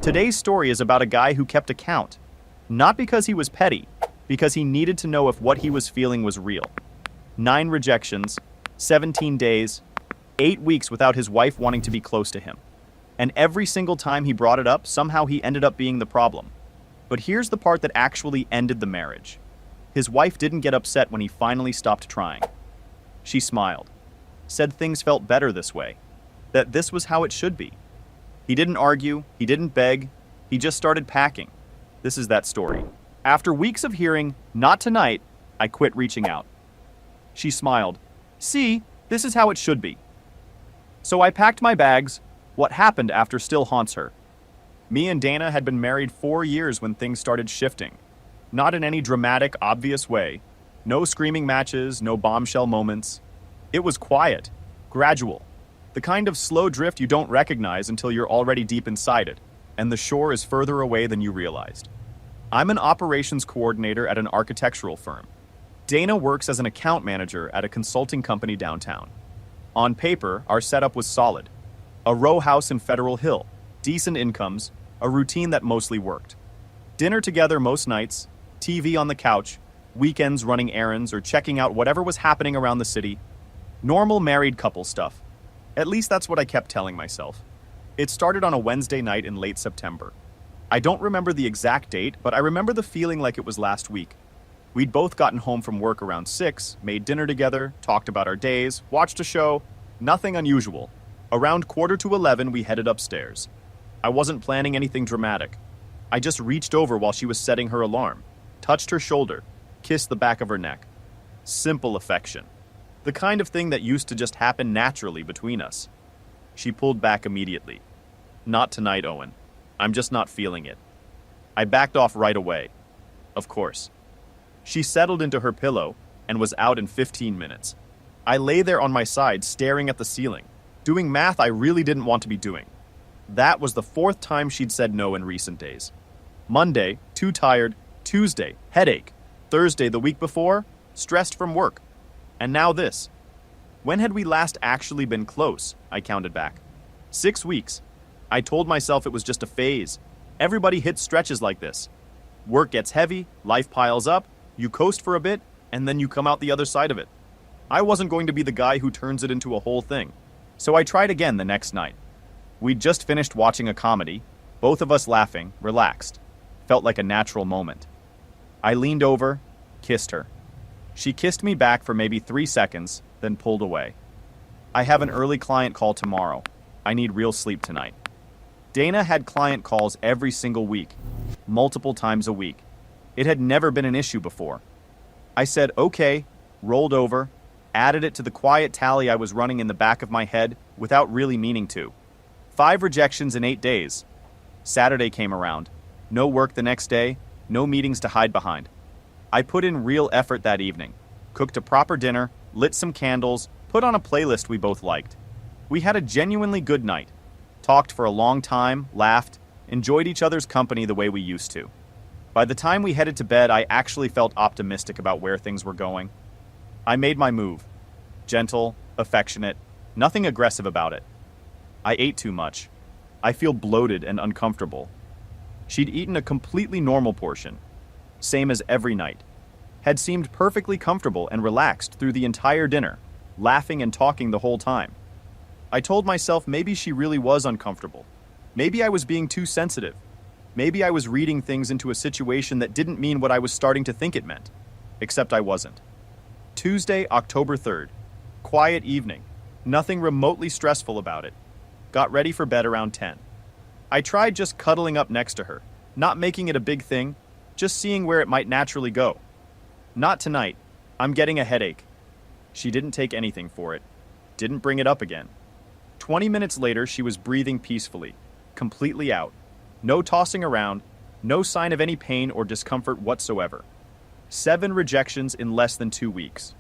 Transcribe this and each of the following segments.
Today's story is about a guy who kept account. Not because he was petty, because he needed to know if what he was feeling was real. 9 rejections, 17 days, 8 weeks without his wife wanting to be close to him. And every single time he brought it up, somehow he ended up being the problem. But here's the part that actually ended the marriage. His wife didn't get upset when he finally stopped trying. She smiled, said things felt better this way, that this was how it should be. He didn't argue, he didn't beg, he just started packing. This is that story. After weeks of hearing, "Not tonight," I quit reaching out. She smiled. "See, this is how it should be." So I packed my bags. What happened after still haunts her. Me and Dana had been married 4 years when things started shifting. Not in any dramatic, obvious way. No screaming matches, no bombshell moments. It was quiet, gradual. The kind of slow drift you don't recognize until you're already deep inside it, and the shore is further away than you realized. I'm an operations coordinator at an architectural firm. Dana works as an account manager at a consulting company downtown. On paper, our setup was solid. A row house in Federal Hill, decent incomes, a routine that mostly worked. Dinner together most nights, TV on the couch, weekends running errands or checking out whatever was happening around the city. Normal married couple stuff. At least that's what I kept telling myself. It started on a Wednesday night in late September. I don't remember the exact date, but I remember the feeling like it was last week. We'd both gotten home from work around 6, made dinner together, talked about our days, watched a show, nothing unusual. Around 10:45, we headed upstairs. I wasn't planning anything dramatic. I just reached over while she was setting her alarm, touched her shoulder, kissed the back of her neck. Simple affection. The kind of thing that used to just happen naturally between us. She pulled back immediately. "Not tonight, Owen. I'm just not feeling it." I backed off right away. Of course. She settled into her pillow and was out in 15 minutes. I lay there on my side staring at the ceiling, doing math I really didn't want to be doing. That was the 4th time she'd said no in recent days. Monday, too tired. Tuesday, headache. Thursday, the week before, stressed from work. And now this. When had we last actually been close? I counted back. 6 weeks. I told myself it was just a phase. Everybody hits stretches like this. Work gets heavy, life piles up, you coast for a bit, and then you come out the other side of it. I wasn't going to be the guy who turns it into a whole thing. So I tried again the next night. We'd just finished watching a comedy, both of us laughing, relaxed. Felt like a natural moment. I leaned over, kissed her. She kissed me back for maybe 3 seconds, then pulled away. "I have an early client call tomorrow. I need real sleep tonight." Dana had client calls every single week, multiple times a week. It had never been an issue before. I said, okay, rolled over, added it to the quiet tally I was running in the back of my head without really meaning to. 5 rejections in 8 days. Saturday came around. No work the next day, no meetings to hide behind. I put in real effort that evening. Cooked a proper dinner, lit some candles, put on a playlist we both liked. We had a genuinely good night. Talked for a long time, laughed, enjoyed each other's company the way we used to. By the time we headed to bed, I actually felt optimistic about where things were going. I made my move. Gentle, affectionate, nothing aggressive about it. I ate too much. I feel bloated and uncomfortable. She'd eaten a completely normal portion, same as every night. Had seemed perfectly comfortable and relaxed through the entire dinner, laughing and talking the whole time. I told myself maybe she really was uncomfortable. Maybe I was being too sensitive. Maybe I was reading things into a situation that didn't mean what I was starting to think it meant. Except I wasn't. Tuesday, October 3rd. Quiet evening. Nothing remotely stressful about it. Got ready for bed around 10. I tried just cuddling up next to her, not making it a big thing, just seeing where it might naturally go. "Not tonight. I'm getting a headache." She didn't take anything for it. Didn't bring it up again. 20 minutes later, she was breathing peacefully, completely out. No tossing around, no sign of any pain or discomfort whatsoever. 7 rejections in less than 2 weeks.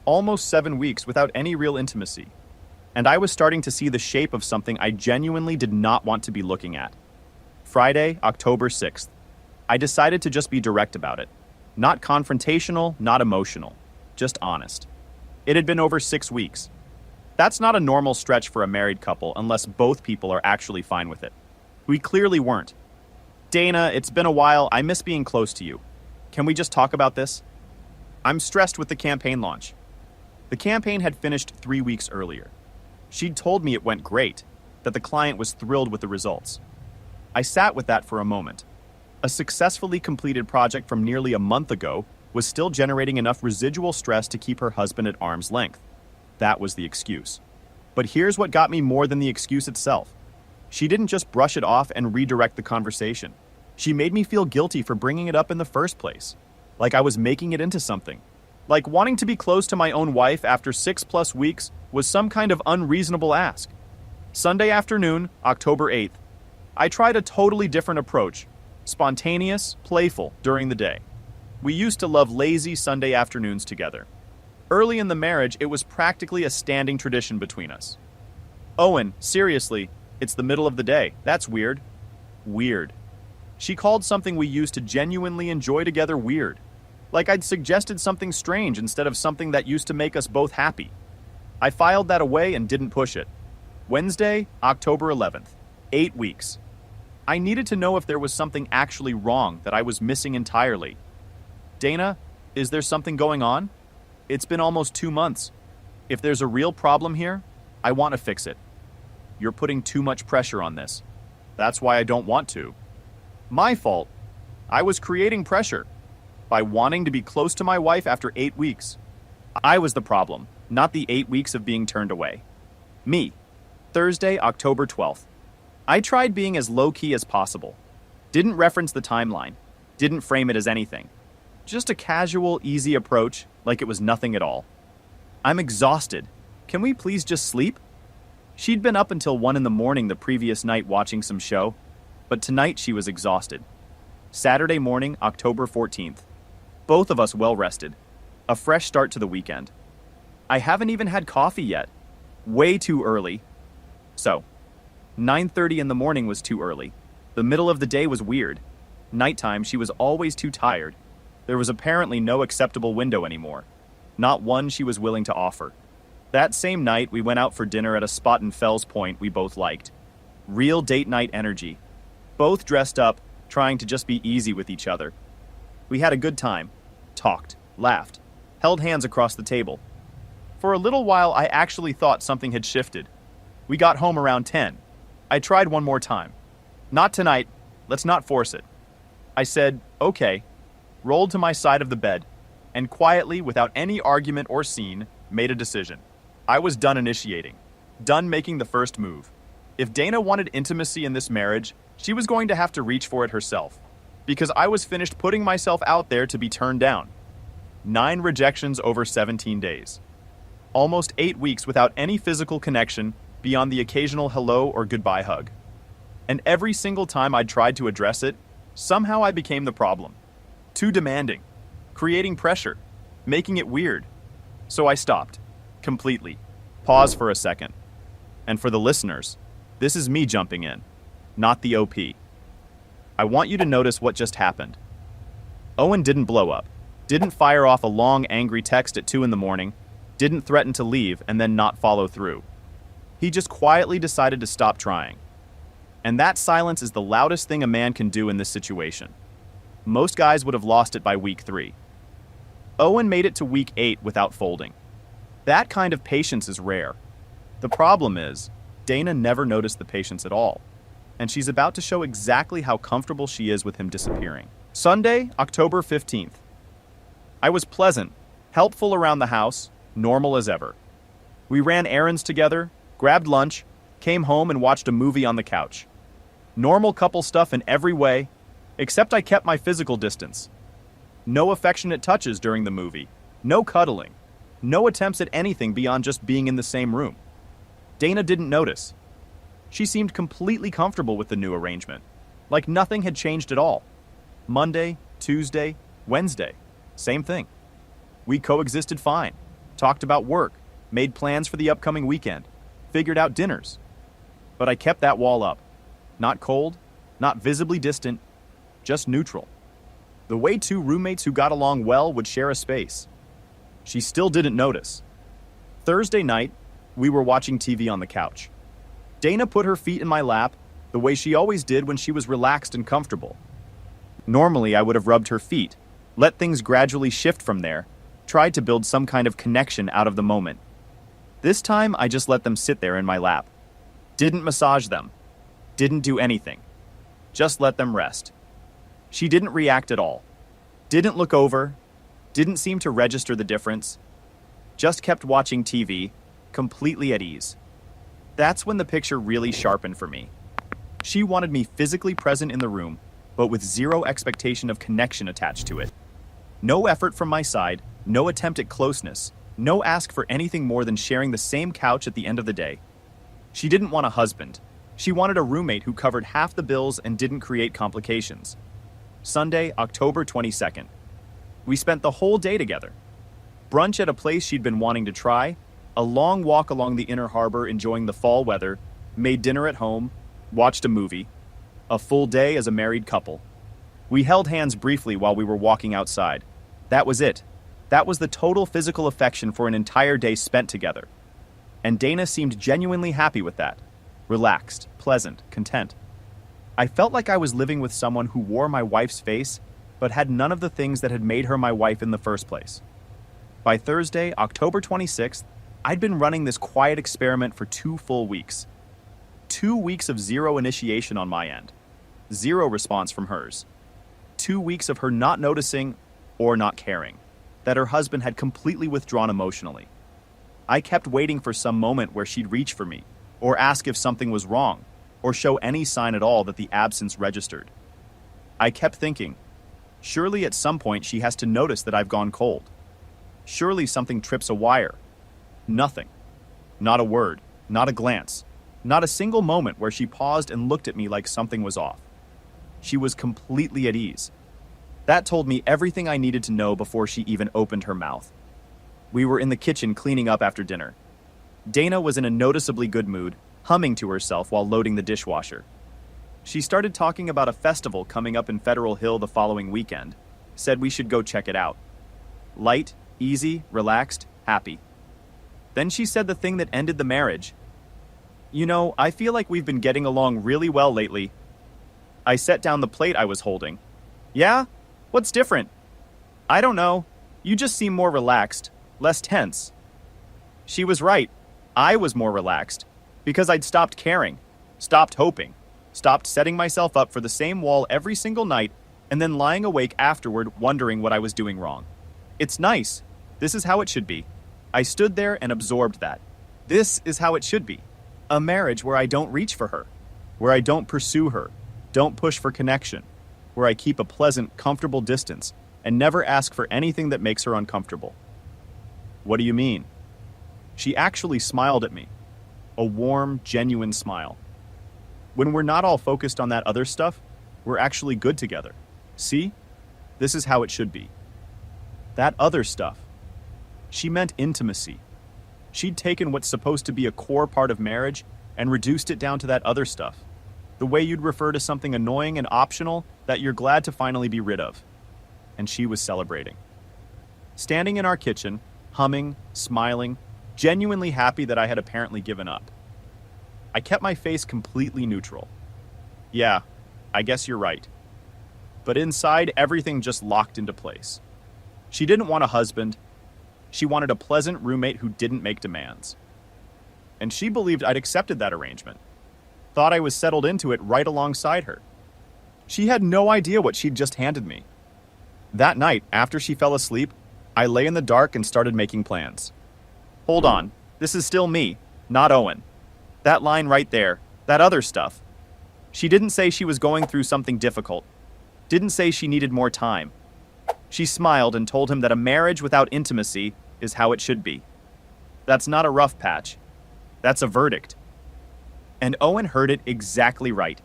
Almost 7 weeks without any real intimacy. And I was starting to see the shape of something I genuinely did not want to be looking at. Friday, October 6th. I decided to just be direct about it. Not confrontational, not emotional. Just honest. It had been over 6 weeks. That's not a normal stretch for a married couple unless both people are actually fine with it. We clearly weren't. Dana, it's been a while. I miss being close to you. Can we just talk about this? I'm stressed with the campaign launch. The campaign had finished 3 weeks earlier. She'd told me it went great, that the client was thrilled with the results. I sat with that for a moment. A successfully completed project from nearly a month ago was still generating enough residual stress to keep her husband at arm's length. That was the excuse. But here's what got me more than the excuse itself. She didn't just brush it off and redirect the conversation. She made me feel guilty for bringing it up in the first place. Like I was making it into something. Like wanting to be close to my own wife after 6+ weeks was some kind of unreasonable ask. Sunday afternoon, October 8th, I tried a totally different approach. Spontaneous, playful during the day. We used to love lazy Sunday afternoons together. Early in the marriage, it was practically a standing tradition between us. Owen, seriously, it's the middle of the day. That's weird. Weird. She called something we used to genuinely enjoy together weird. Like I'd suggested something strange instead of something that used to make us both happy. I filed that away and didn't push it. Wednesday, October 11th. 8 weeks. I needed to know if there was something actually wrong that I was missing entirely. Dana, is there something going on? It's been almost 2 months. If there's a real problem here, I want to fix it. You're putting too much pressure on this. That's why I don't want to. My fault. I was creating pressure by wanting to be close to my wife after 8 weeks. I was the problem, not the 8 weeks of being turned away. Me. Thursday, October 12th. I tried being as low-key as possible. Didn't reference the timeline. Didn't frame it as anything. Just a casual, easy approach, like it was nothing at all. I'm exhausted. Can we please just sleep? She'd been up until 1 in the morning the previous night watching some show, but tonight she was exhausted. Saturday morning, October 14th. Both of us well-rested. A fresh start to the weekend. I haven't even had coffee yet. Way too early. So, 9:30 in the morning was too early. The middle of the day was weird. Nighttime, she was always too tired. There was apparently no acceptable window anymore. Not one she was willing to offer. That same night, we went out for dinner at a spot in Fells Point we both liked. Real date night energy. Both dressed up, trying to just be easy with each other. We had a good time. Talked, laughed, held hands across the table. For a little while, I actually thought something had shifted. We got home around 10. I tried one more time. Not tonight. Let's not force it. I said, okay, rolled to my side of the bed, and quietly, without any argument or scene, made a decision. I was done initiating. Done making the first move. If Dana wanted intimacy in this marriage, she was going to have to reach for it herself. Because I was finished putting myself out there to be turned down. 9 rejections over 17 days. Almost 8 weeks without any physical connection beyond the occasional hello or goodbye hug. And every single time I'd tried to address it, somehow I became the problem. Too demanding. Creating pressure. Making it weird. So I stopped. Completely. Pause for a second. And for the listeners, this is me jumping in, not the OP. I want you to notice what just happened. Owen didn't blow up. Didn't fire off a long, angry text at 2 in the morning. Didn't threaten to leave and then not follow through. He just quietly decided to stop trying. And that silence is the loudest thing a man can do in this situation. Most guys would have lost it by week 3. Owen made it to week 8 without folding. That kind of patience is rare. The problem is, Dana never noticed the patience at all. And she's about to show exactly how comfortable she is with him disappearing. Sunday, October 15th. I was pleasant, helpful around the house, normal as ever. We ran errands together, grabbed lunch, came home and watched a movie on the couch. Normal couple stuff in every way, except I kept my physical distance. No affectionate touches during the movie, no cuddling, no attempts at anything beyond just being in the same room. Dana didn't notice. She seemed completely comfortable with the new arrangement, like nothing had changed at all. Monday, Tuesday, Wednesday, same thing. We coexisted fine, talked about work, made plans for the upcoming weekend, figured out dinners. But I kept that wall up. Not cold, not visibly distant, just neutral. The way 2 roommates who got along well would share a space. She still didn't notice. Thursday night, we were watching TV on the couch. Dana put her feet in my lap, the way she always did when she was relaxed and comfortable. Normally, I would have rubbed her feet, let things gradually shift from there, tried to build some kind of connection out of the moment. This time, I just let them sit there in my lap. Didn't massage them. Didn't do anything. Just let them rest. She didn't react at all. Didn't look over. Didn't seem to register the difference. Just kept watching TV, completely at ease. That's when the picture really sharpened for me. She wanted me physically present in the room, but with zero expectation of connection attached to it. No effort from my side, no attempt at closeness, no ask for anything more than sharing the same couch at the end of the day. She didn't want a husband. She wanted a roommate who covered half the bills and didn't create complications. Sunday, October 22nd. We spent the whole day together. Brunch at a place she'd been wanting to try, a long walk along the inner harbor enjoying the fall weather, made dinner at home, watched a movie, a full day as a married couple. We held hands briefly while we were walking outside. That was it. That was the total physical affection for an entire day spent together. And Dana seemed genuinely happy with that. Relaxed, pleasant, content. I felt like I was living with someone who wore my wife's face, but had none of the things that had made her my wife in the first place. By Thursday, October 26th, I'd been running this quiet experiment for 2 full weeks. 2 weeks of zero initiation on my end. Zero response from hers. 2 weeks of her not noticing or not caring that her husband had completely withdrawn emotionally. I kept waiting for some moment where she'd reach for me, or ask if something was wrong, or show any sign at all that the absence registered. I kept thinking, surely at some point she has to notice that I've gone cold. Surely something trips a wire. Nothing. Not a word, not a glance, not a single moment where she paused and looked at me like something was off. She was completely at ease. That told me everything I needed to know before she even opened her mouth. We were in the kitchen cleaning up after dinner. Dana was in a noticeably good mood, humming to herself while loading the dishwasher. She started talking about a festival coming up in Federal Hill the following weekend, said we should go check it out. Light, easy, relaxed, happy. Then she said the thing that ended the marriage. You know, I feel like we've been getting along really well lately. I set down the plate I was holding. Yeah? What's different? I don't know. You just seem more relaxed, less tense. She was right. I was more relaxed, because I'd stopped caring, stopped hoping, stopped setting myself up for the same wall every single night, and then lying awake afterward wondering what I was doing wrong. It's nice. This is how it should be. I stood there and absorbed that. This is how it should be. A marriage where I don't reach for her, where I don't pursue her, don't push for connection, where I keep a pleasant, comfortable distance and never ask for anything that makes her uncomfortable. What do you mean? She actually smiled at me. A warm, genuine smile. When we're not all focused on that other stuff, we're actually good together. See? This is how it should be. That other stuff. She meant intimacy. She'd taken what's supposed to be a core part of marriage and reduced it down to that other stuff. The way you'd refer to something annoying and optional that you're glad to finally be rid of. And she was celebrating. Standing in our kitchen, humming, smiling, genuinely happy that I had apparently given up. I kept my face completely neutral. Yeah, I guess you're right. But inside, everything just locked into place. She didn't want a husband. She wanted a pleasant roommate who didn't make demands. And she believed I'd accepted that arrangement. Thought I was settled into it right alongside her. She had no idea what she'd just handed me. That night, after she fell asleep, I lay in the dark and started making plans. Hold on, this is still me, not Owen. That line right there, that other stuff. She didn't say she was going through something difficult. Didn't say she needed more time. She smiled and told him that a marriage without intimacy is how it should be. That's not a rough patch. That's a verdict. And Owen heard it exactly right.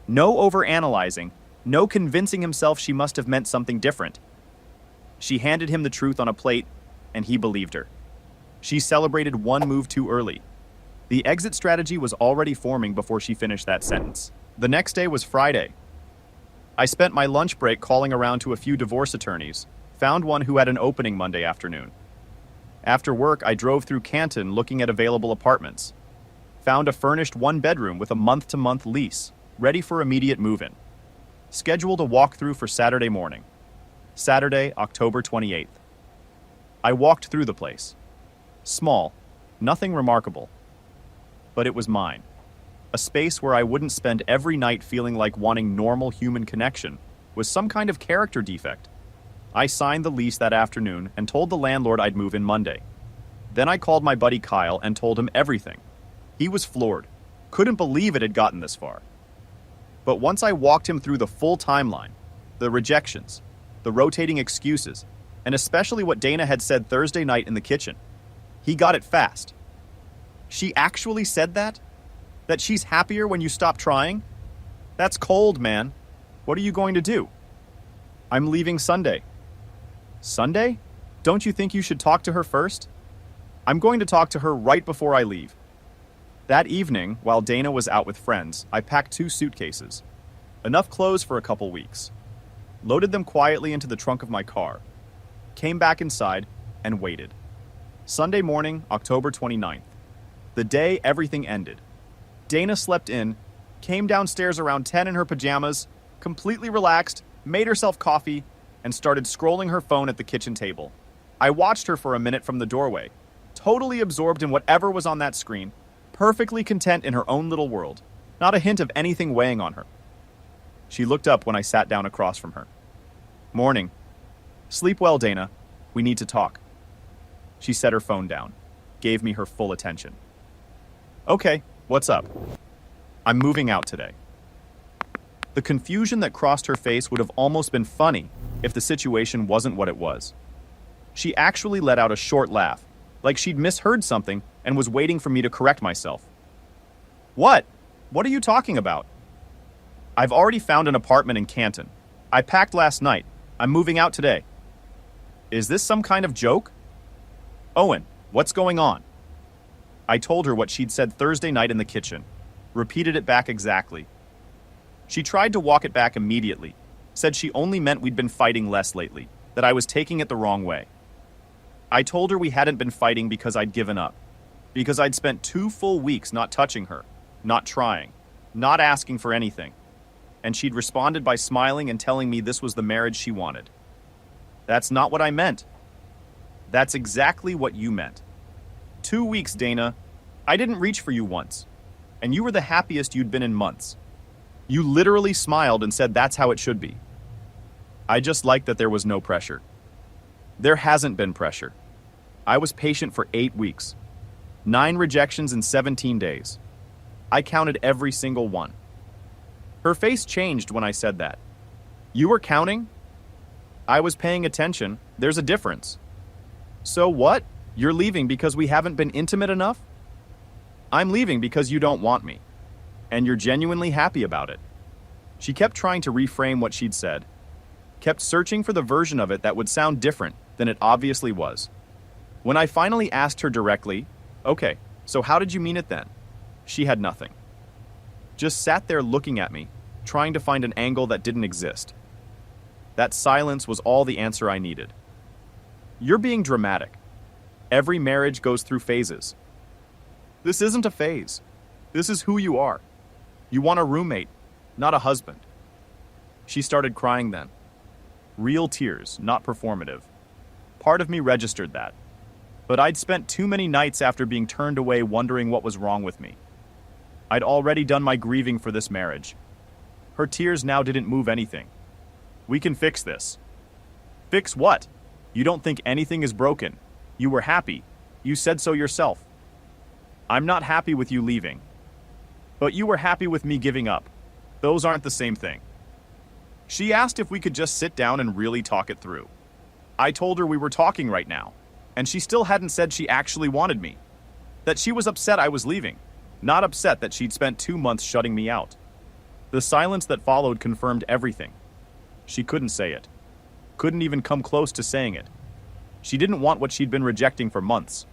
No overanalyzing, no convincing himself she must have meant something different. She handed him the truth on a plate, and he believed her. She celebrated one move too early. The exit strategy was already forming before she finished that sentence. The next day was Friday. I spent my lunch break calling around to a few divorce attorneys, found one who had an opening Monday afternoon. After work, I drove through Canton looking at available apartments. Found a furnished one-bedroom with a month-to-month lease, ready for immediate move-in. Scheduled a walkthrough for Saturday morning. Saturday, October 28th. I walked through the place. Small, nothing remarkable. But it was mine. A space where I wouldn't spend every night feeling like wanting normal human connection was some kind of character defect. I signed the lease that afternoon and told the landlord I'd move in Monday. Then I called my buddy Kyle and told him everything. He was floored. Couldn't believe it had gotten this far. But once I walked him through the full timeline, the rejections, the rotating excuses, and especially what Dana had said Thursday night in the kitchen, he got it fast. She actually said that? That she's happier when you stop trying? That's cold, man. What are you going to do? I'm leaving Sunday. Sunday? Don't you think you should talk to her first? I'm going to talk to her right before I leave. That evening, while Dana was out with friends, I packed 2 suitcases. Enough clothes for a couple weeks. Loaded them quietly into the trunk of my car. Came back inside and waited. Sunday morning, October 29th. The day everything ended. Dana slept in, came downstairs around 10 in her pajamas, completely relaxed, made herself coffee, and started scrolling her phone at the kitchen table. I watched her for a minute from the doorway, totally absorbed in whatever was on that screen, perfectly content in her own little world, not a hint of anything weighing on her. She looked up when I sat down across from her. Morning. Sleep well, Dana. We need to talk. She set her phone down, gave me her full attention. Okay, what's up? I'm moving out today. The confusion that crossed her face would have almost been funny if the situation wasn't what it was. She actually let out a short laugh, like she'd misheard something and was waiting for me to correct myself. What? What are you talking about? I've already found an apartment in Canton. I packed last night. I'm moving out today. Is this some kind of joke? Owen, what's going on? I told her what she'd said Thursday night in the kitchen, repeated it back exactly. She tried to walk it back immediately, said she only meant we'd been fighting less lately, that I was taking it the wrong way. I told her we hadn't been fighting because I'd given up, because I'd spent 2 full weeks not touching her, not trying, not asking for anything, and she'd responded by smiling and telling me this was the marriage she wanted. That's not what I meant. That's exactly what you meant. 2 weeks, Dana. I didn't reach for you once, and you were the happiest you'd been in months. You literally smiled and said that's how it should be. I just liked that there was no pressure. There hasn't been pressure. I was patient for 8 weeks. 9 rejections in 17 days. I counted every single one. Her face changed when I said that. You were counting? I was paying attention. There's a difference. So what? You're leaving because we haven't been intimate enough? I'm leaving because you don't want me. And you're genuinely happy about it. She kept trying to reframe what she'd said. Kept searching for the version of it that would sound different than it obviously was. When I finally asked her directly, okay, so how did you mean it then? She had nothing. Just sat there looking at me, trying to find an angle that didn't exist. That silence was all the answer I needed. You're being dramatic. Every marriage goes through phases. This isn't a phase. This is who you are. You want a roommate, not a husband. She started crying then. Real tears, not performative. Part of me registered that. But I'd spent too many nights after being turned away wondering what was wrong with me. I'd already done my grieving for this marriage. Her tears now didn't move anything. We can fix this. Fix what? You don't think anything is broken. You were happy. You said so yourself. I'm not happy with you leaving. But you were happy with me giving up. Those aren't the same thing. She asked if we could just sit down and really talk it through. I told her we were talking right now, and she still hadn't said she actually wanted me. That she was upset I was leaving, not upset that she'd spent 2 months shutting me out. The silence that followed confirmed everything. She couldn't say it. Couldn't even come close to saying it. She didn't want what she'd been rejecting for months.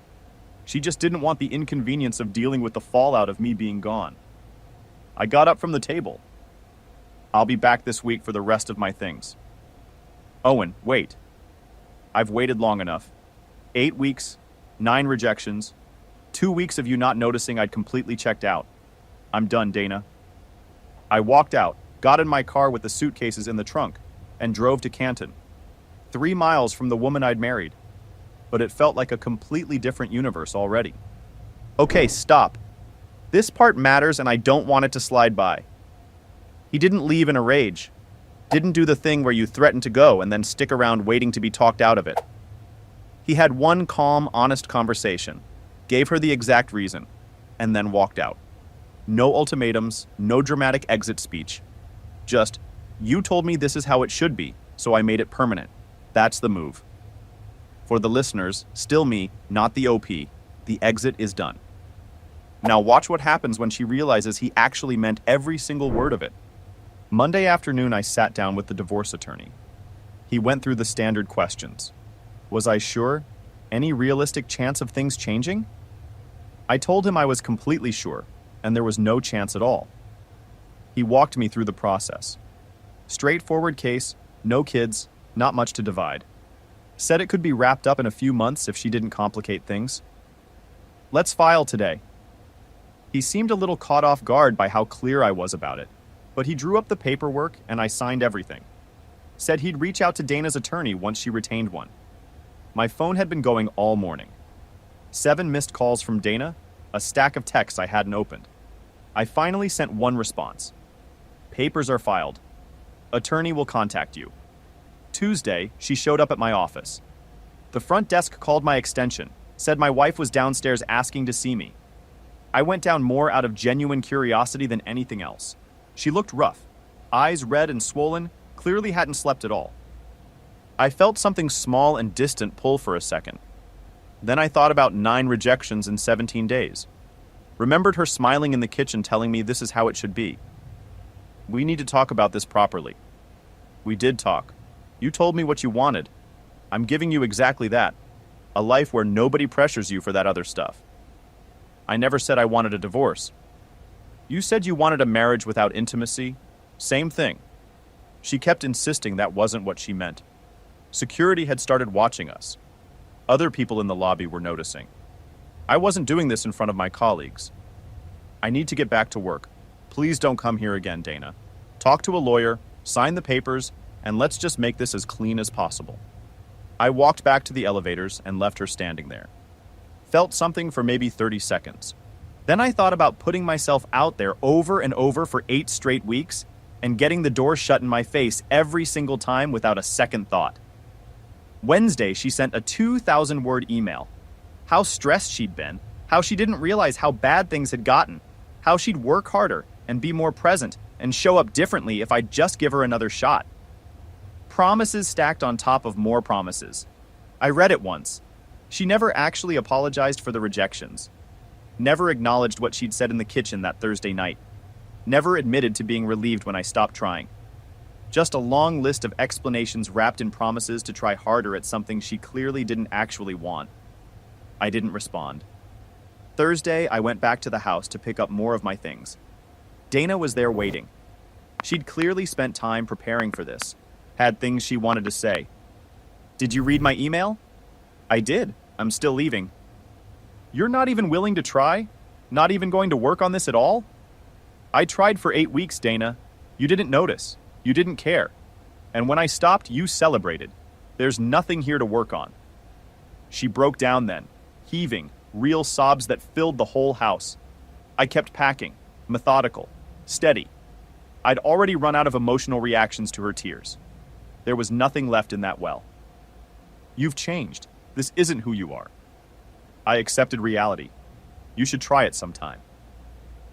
She just didn't want the inconvenience of dealing with the fallout of me being gone. I got up from the table. I'll be back this week for the rest of my things. Owen, wait. I've waited long enough. 8 weeks, 9 rejections, 2 weeks of you not noticing I'd completely checked out. I'm done, Dana. I walked out, got in my car with the suitcases in the trunk, and drove to Canton. 3 miles from the woman I'd married. But it felt like a completely different universe already. Okay, stop. This part matters and I don't want it to slide by. He didn't leave in a rage. Didn't do the thing where you threaten to go and then stick around waiting to be talked out of it. He had one calm, honest conversation, gave her the exact reason, and then walked out. No ultimatums, no dramatic exit speech. Just, you told me this is how it should be, so I made it permanent. That's the move. For the listeners, still me, not the OP, the exit is done. Now watch what happens when she realizes he actually meant every single word of it. Monday afternoon, I sat down with the divorce attorney. He went through the standard questions. Was I sure? Any realistic chance of things changing? I told him I was completely sure, and there was no chance at all. He walked me through the process. Straightforward case, no kids, not much to divide. Said it could be wrapped up in a few months if she didn't complicate things. Let's file today. He seemed a little caught off guard by how clear I was about it, but he drew up the paperwork and I signed everything. Said he'd reach out to Dana's attorney once she retained one. My phone had been going all morning. 7 missed calls from Dana, a stack of texts I hadn't opened. I finally sent one response. Papers are filed. Attorney will contact you. Tuesday, she showed up at my office. The front desk called my extension, said my wife was downstairs asking to see me. I went down more out of genuine curiosity than anything else. She looked rough, eyes red and swollen, clearly hadn't slept at all. I felt something small and distant pull for a second. Then I thought about 9 rejections in 17 days. Remembered her smiling in the kitchen telling me this is how it should be. We need to talk about this properly. We did talk. You told me what you wanted. I'm giving you exactly that. A life where nobody pressures you for that other stuff. I never said I wanted a divorce. You said you wanted a marriage without intimacy. Same thing. She kept insisting that wasn't what she meant. Security had started watching us. Other people in the lobby were noticing. I wasn't doing this in front of my colleagues. I need to get back to work. Please don't come here again, Dana. Talk to a lawyer, sign the papers, and let's just make this as clean as possible. I walked back to the elevators and left her standing there. Felt something for maybe 30 seconds. Then I thought about putting myself out there over and over for 8 straight weeks and getting the door shut in my face every single time without a second thought. Wednesday, she sent a 2,000-word email. How stressed she'd been, how she didn't realize how bad things had gotten, how she'd work harder and be more present and show up differently if I'd just give her another shot. Promises stacked on top of more promises. I read it once. She never actually apologized for the rejections. Never acknowledged what she'd said in the kitchen that Thursday night. Never admitted to being relieved when I stopped trying. Just a long list of explanations wrapped in promises to try harder at something she clearly didn't actually want. I didn't respond. Thursday, I went back to the house to pick up more of my things. Dana was there waiting. She'd clearly spent time preparing for this. Had things she wanted to say. Did you read my email? I did. I'm still leaving. You're not even willing to try? Not even going to work on this at all? I tried for 8 weeks, Dana. You didn't notice. You didn't care. And when I stopped, you celebrated. There's nothing here to work on. She broke down then, heaving, real sobs that filled the whole house. I kept packing, methodical, steady. I'd already run out of emotional reactions to her tears. There was nothing left in that well. You've changed. This isn't who you are. I accepted reality. You should try it sometime.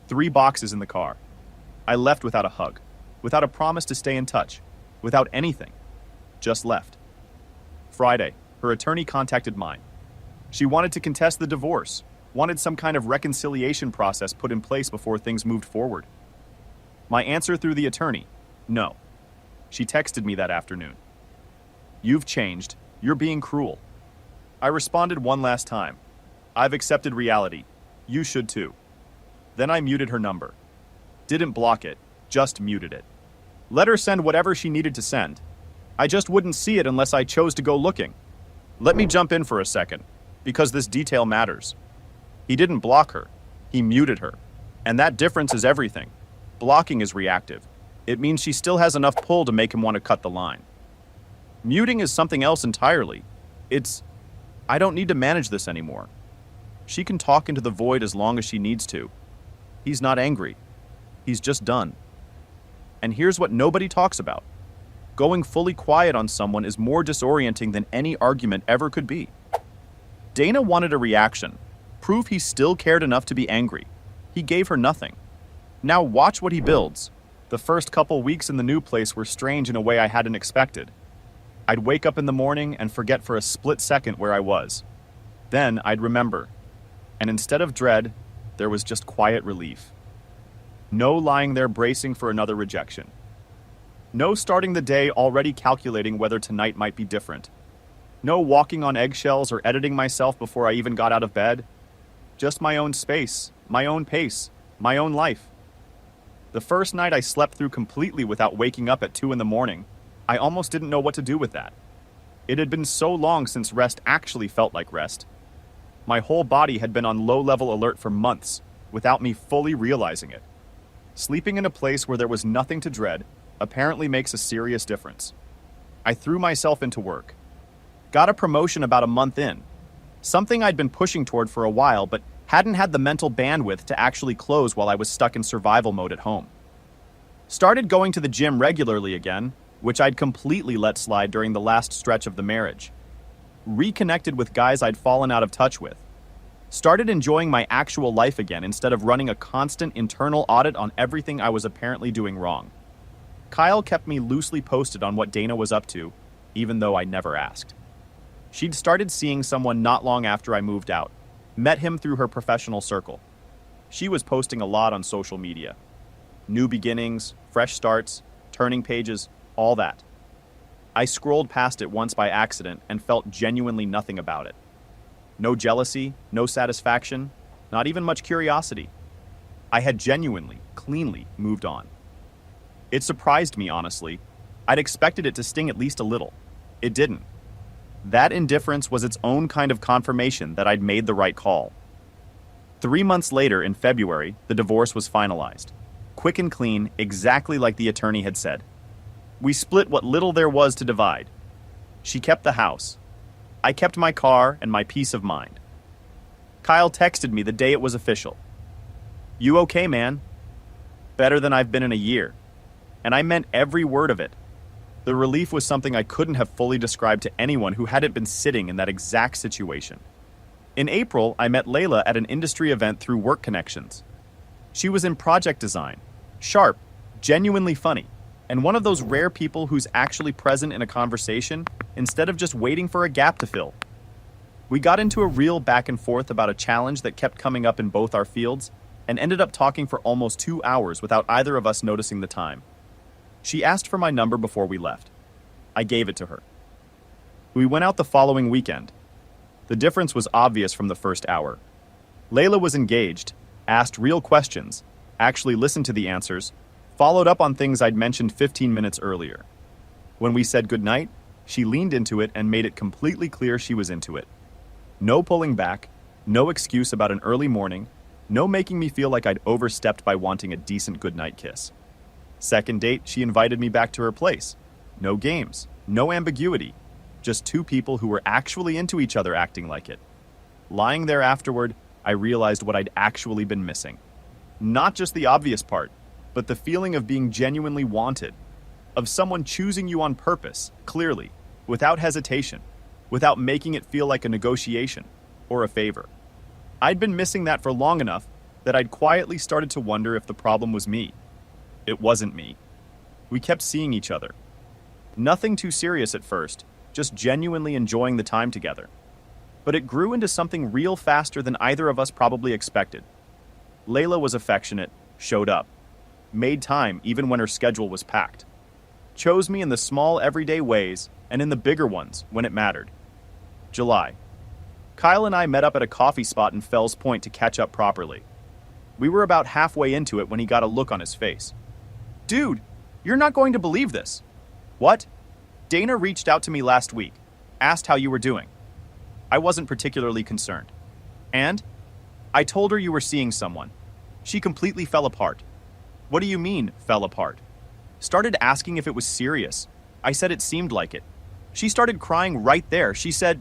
3 boxes in the car. I left without a hug, without a promise to stay in touch, without anything. Just left. Friday, her attorney contacted mine. She wanted to contest the divorce, wanted some kind of reconciliation process put in place before things moved forward. My answer through the attorney, no. She texted me that afternoon. You've changed. You're being cruel. I responded one last time. I've accepted reality. You should too. Then I muted her number. Didn't block it, just muted it. Let her send whatever she needed to send. I just wouldn't see it unless I chose to go looking. Let me jump in for a second, because this detail matters. He didn't block her. He muted her. And that difference is everything. Blocking is reactive. It means she still has enough pull to make him want to cut the line. Muting is something else entirely. It's, I don't need to manage this anymore. She can talk into the void as long as she needs to. He's not angry. He's just done. And here's what nobody talks about. Going fully quiet on someone is more disorienting than any argument ever could be. Dana wanted a reaction, proof he still cared enough to be angry. He gave her nothing. Now watch what he builds. The first couple weeks in the new place were strange in a way I hadn't expected. I'd wake up in the morning and forget for a split second where I was. Then I'd remember. And instead of dread, there was just quiet relief. No lying there bracing for another rejection. No starting the day already calculating whether tonight might be different. No walking on eggshells or editing myself before I even got out of bed. Just my own space, my own pace, my own life. The first night I slept through completely without waking up at 2 in the morning. I almost didn't know what to do with that. It had been so long since rest actually felt like rest. My whole body had been on low-level alert for months, without me fully realizing it. Sleeping in a place where there was nothing to dread apparently makes a serious difference. I threw myself into work. Got a promotion about a month in. Something I'd been pushing toward for a while, but hadn't had the mental bandwidth to actually close while I was stuck in survival mode at home. Started going to the gym regularly again, which I'd completely let slide during the last stretch of the marriage. Reconnected with guys I'd fallen out of touch with. Started enjoying my actual life again instead of running a constant internal audit on everything I was apparently doing wrong. Kyle kept me loosely posted on what Dana was up to, even though I never asked. She'd started seeing someone not long after I moved out. Met him through her professional circle. She was posting a lot on social media. New beginnings, fresh starts, turning pages, all that. I scrolled past it once by accident and felt genuinely nothing about it. No jealousy, no satisfaction, not even much curiosity. I had genuinely, cleanly moved on. It surprised me, honestly. I'd expected it to sting at least a little. It didn't. That indifference was its own kind of confirmation that I'd made the right call. 3 months later, in February, the divorce was finalized. Quick and clean, exactly like the attorney had said. We split what little there was to divide. She kept the house. I kept my car and my peace of mind. Kyle texted me the day it was official. "You okay, man?" Better than I've been in a year. And I meant every word of it. The relief was something I couldn't have fully described to anyone who hadn't been sitting in that exact situation. In April, I met Layla at an industry event through work connections. She was in project design, sharp, genuinely funny, and one of those rare people who's actually present in a conversation instead of just waiting for a gap to fill. We got into a real back and forth about a challenge that kept coming up in both our fields and ended up talking for almost 2 hours without either of us noticing the time. She asked for my number before we left. I gave it to her. We went out the following weekend. The difference was obvious from the first hour. Layla was engaged, asked real questions, actually listened to the answers, followed up on things I'd mentioned 15 minutes earlier. When we said goodnight, she leaned into it and made it completely clear she was into it. No pulling back, no excuse about an early morning, no making me feel like I'd overstepped by wanting a decent goodnight kiss. Second date, she invited me back to her place. No games, no ambiguity, just 2 people who were actually into each other acting like it. Lying there afterward, I realized what I'd actually been missing. Not just the obvious part, but the feeling of being genuinely wanted, of someone choosing you on purpose, clearly, without hesitation, without making it feel like a negotiation or a favor. I'd been missing that for long enough that I'd quietly started to wonder if the problem was me. It wasn't me. We kept seeing each other. Nothing too serious at first, just genuinely enjoying the time together. But it grew into something real faster than either of us probably expected. Layla was affectionate, showed up, made time even when her schedule was packed. Chose me in the small everyday ways and in the bigger ones when it mattered. July. Kyle and I met up at a coffee spot in Fells Point to catch up properly. We were about halfway into it when he got a look on his face. "Dude, you're not going to believe this." "What?" "Dana reached out to me last week, asked how you were doing." I wasn't particularly concerned. "And?" I told her you were seeing someone. She completely fell apart. What do you mean, fell apart? Started asking if it was serious. I said it seemed like it. She started crying right there. She said,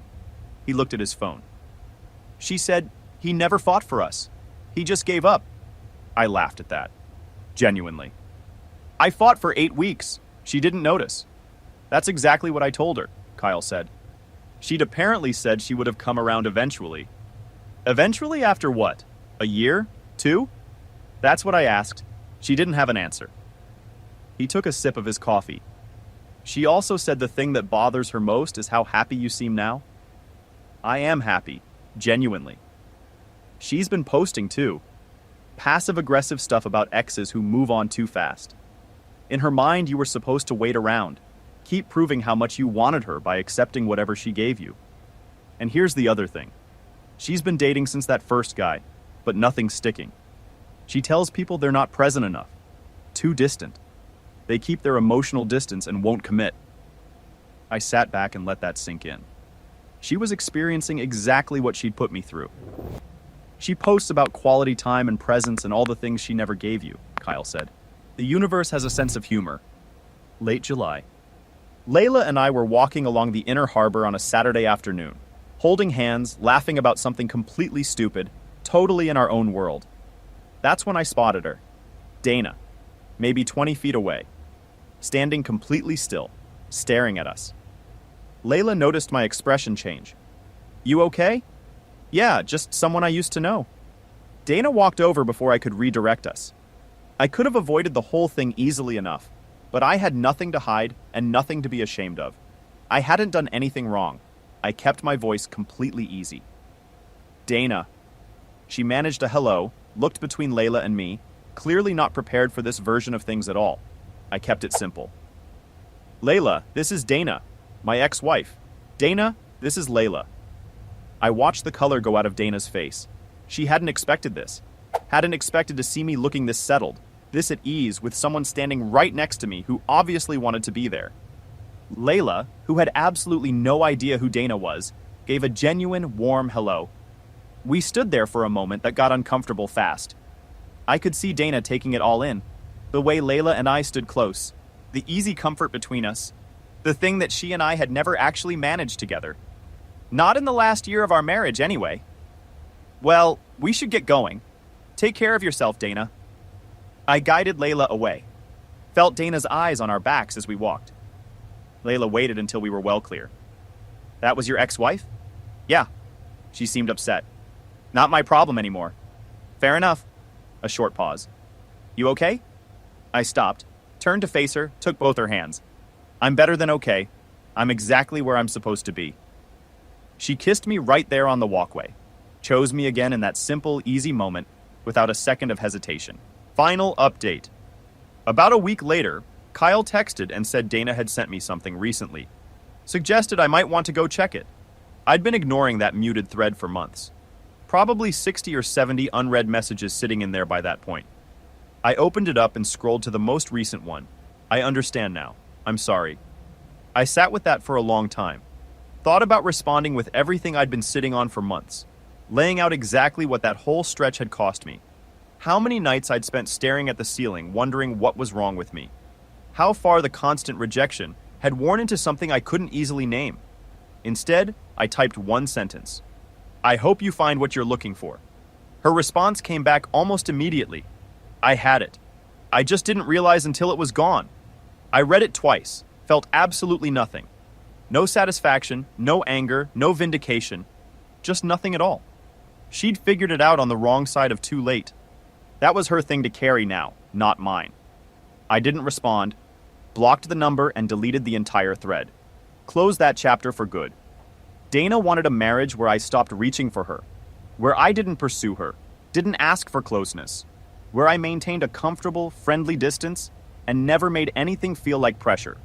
he looked at his phone. She said, he never fought for us. He just gave up. I laughed at that. Genuinely. I fought for 8 weeks. She didn't notice. That's exactly what I told her, Kyle said. She'd apparently said she would have come around eventually. Eventually after what? A year? 2? That's what I asked. She didn't have an answer. He took a sip of his coffee. She also said the thing that bothers her most is how happy you seem now. I am happy, genuinely. She's been posting too. Passive-aggressive stuff about exes who move on too fast. In her mind, you were supposed to wait around, keep proving how much you wanted her by accepting whatever she gave you. And here's the other thing. She's been dating since that first guy, but nothing's sticking. She tells people they're not present enough, too distant. They keep their emotional distance and won't commit. I sat back and let that sink in. She was experiencing exactly what she'd put me through. She posts about quality time and presence and all the things she never gave you, Kyle said. The universe has a sense of humor. Late July. Layla and I were walking along the inner harbor on a Saturday afternoon, holding hands, laughing about something completely stupid, totally in our own world. That's when I spotted her. Dana, maybe 20 feet away, standing completely still, staring at us. Layla noticed my expression change. You okay? Yeah, just someone I used to know. Dana walked over before I could redirect us. I could have avoided the whole thing easily enough, but I had nothing to hide and nothing to be ashamed of. I hadn't done anything wrong. I kept my voice completely easy. Dana. She managed a hello, looked between Layla and me, clearly not prepared for this version of things at all. I kept it simple. Layla, this is Dana, my ex-wife. Dana, this is Layla. I watched the color go out of Dana's face. She hadn't expected this. Hadn't expected to see me looking this settled, this at ease with someone standing right next to me who obviously wanted to be there. Layla, who had absolutely no idea who Dana was, gave a genuine, warm hello. We stood there for a moment that got uncomfortable fast. I could see Dana taking it all in, the way Layla and I stood close, the easy comfort between us, the thing that she and I had never actually managed together. Not in the last year of our marriage, anyway. Well, we should get going. Take care of yourself, Dana. I guided Layla away, felt Dana's eyes on our backs as we walked. Layla waited until we were well clear. That was your ex-wife? Yeah. She seemed upset. Not my problem anymore. Fair enough. A short pause. You okay? I stopped, turned to face her, took both her hands. I'm better than okay. I'm exactly where I'm supposed to be. She kissed me right there on the walkway, chose me again in that simple, easy moment, without a second of hesitation. Final update. About a week later, Kyle texted and said Dana had sent me something recently. Suggested I might want to go check it. I'd been ignoring that muted thread for months. Probably 60 or 70 unread messages sitting in there by that point. I opened it up and scrolled to the most recent one. I understand now. I'm sorry. I sat with that for a long time. Thought about responding with everything I'd been sitting on for months, laying out exactly what that whole stretch had cost me. How many nights I'd spent staring at the ceiling, wondering what was wrong with me. How far the constant rejection had worn into something I couldn't easily name. Instead, I typed one sentence. I hope you find what you're looking for. Her response came back almost immediately. I had it. I just didn't realize until it was gone. I read it twice, felt absolutely nothing. No satisfaction, no anger, no vindication. Just nothing at all. She'd figured it out on the wrong side of too late. That was her thing to carry now, not mine. I didn't respond, blocked the number and deleted the entire thread. Closed that chapter for good. Dana wanted a marriage where I stopped reaching for her, where I didn't pursue her, didn't ask for closeness, where I maintained a comfortable, friendly distance and never made anything feel like pressure.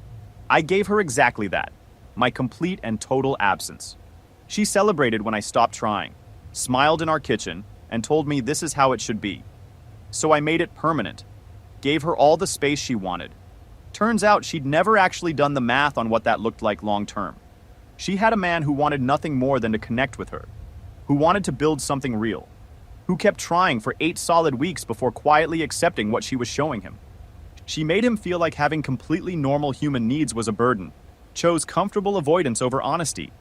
I gave her exactly that, my complete and total absence. She celebrated when I stopped trying, smiled in our kitchen, and told me this is how it should be. So I made it permanent, gave her all the space she wanted. Turns out she'd never actually done the math on what that looked like long term. She had a man who wanted nothing more than to connect with her, who wanted to build something real, who kept trying for 8 solid weeks before quietly accepting what she was showing him. She made him feel like having completely normal human needs was a burden, chose comfortable avoidance over honesty,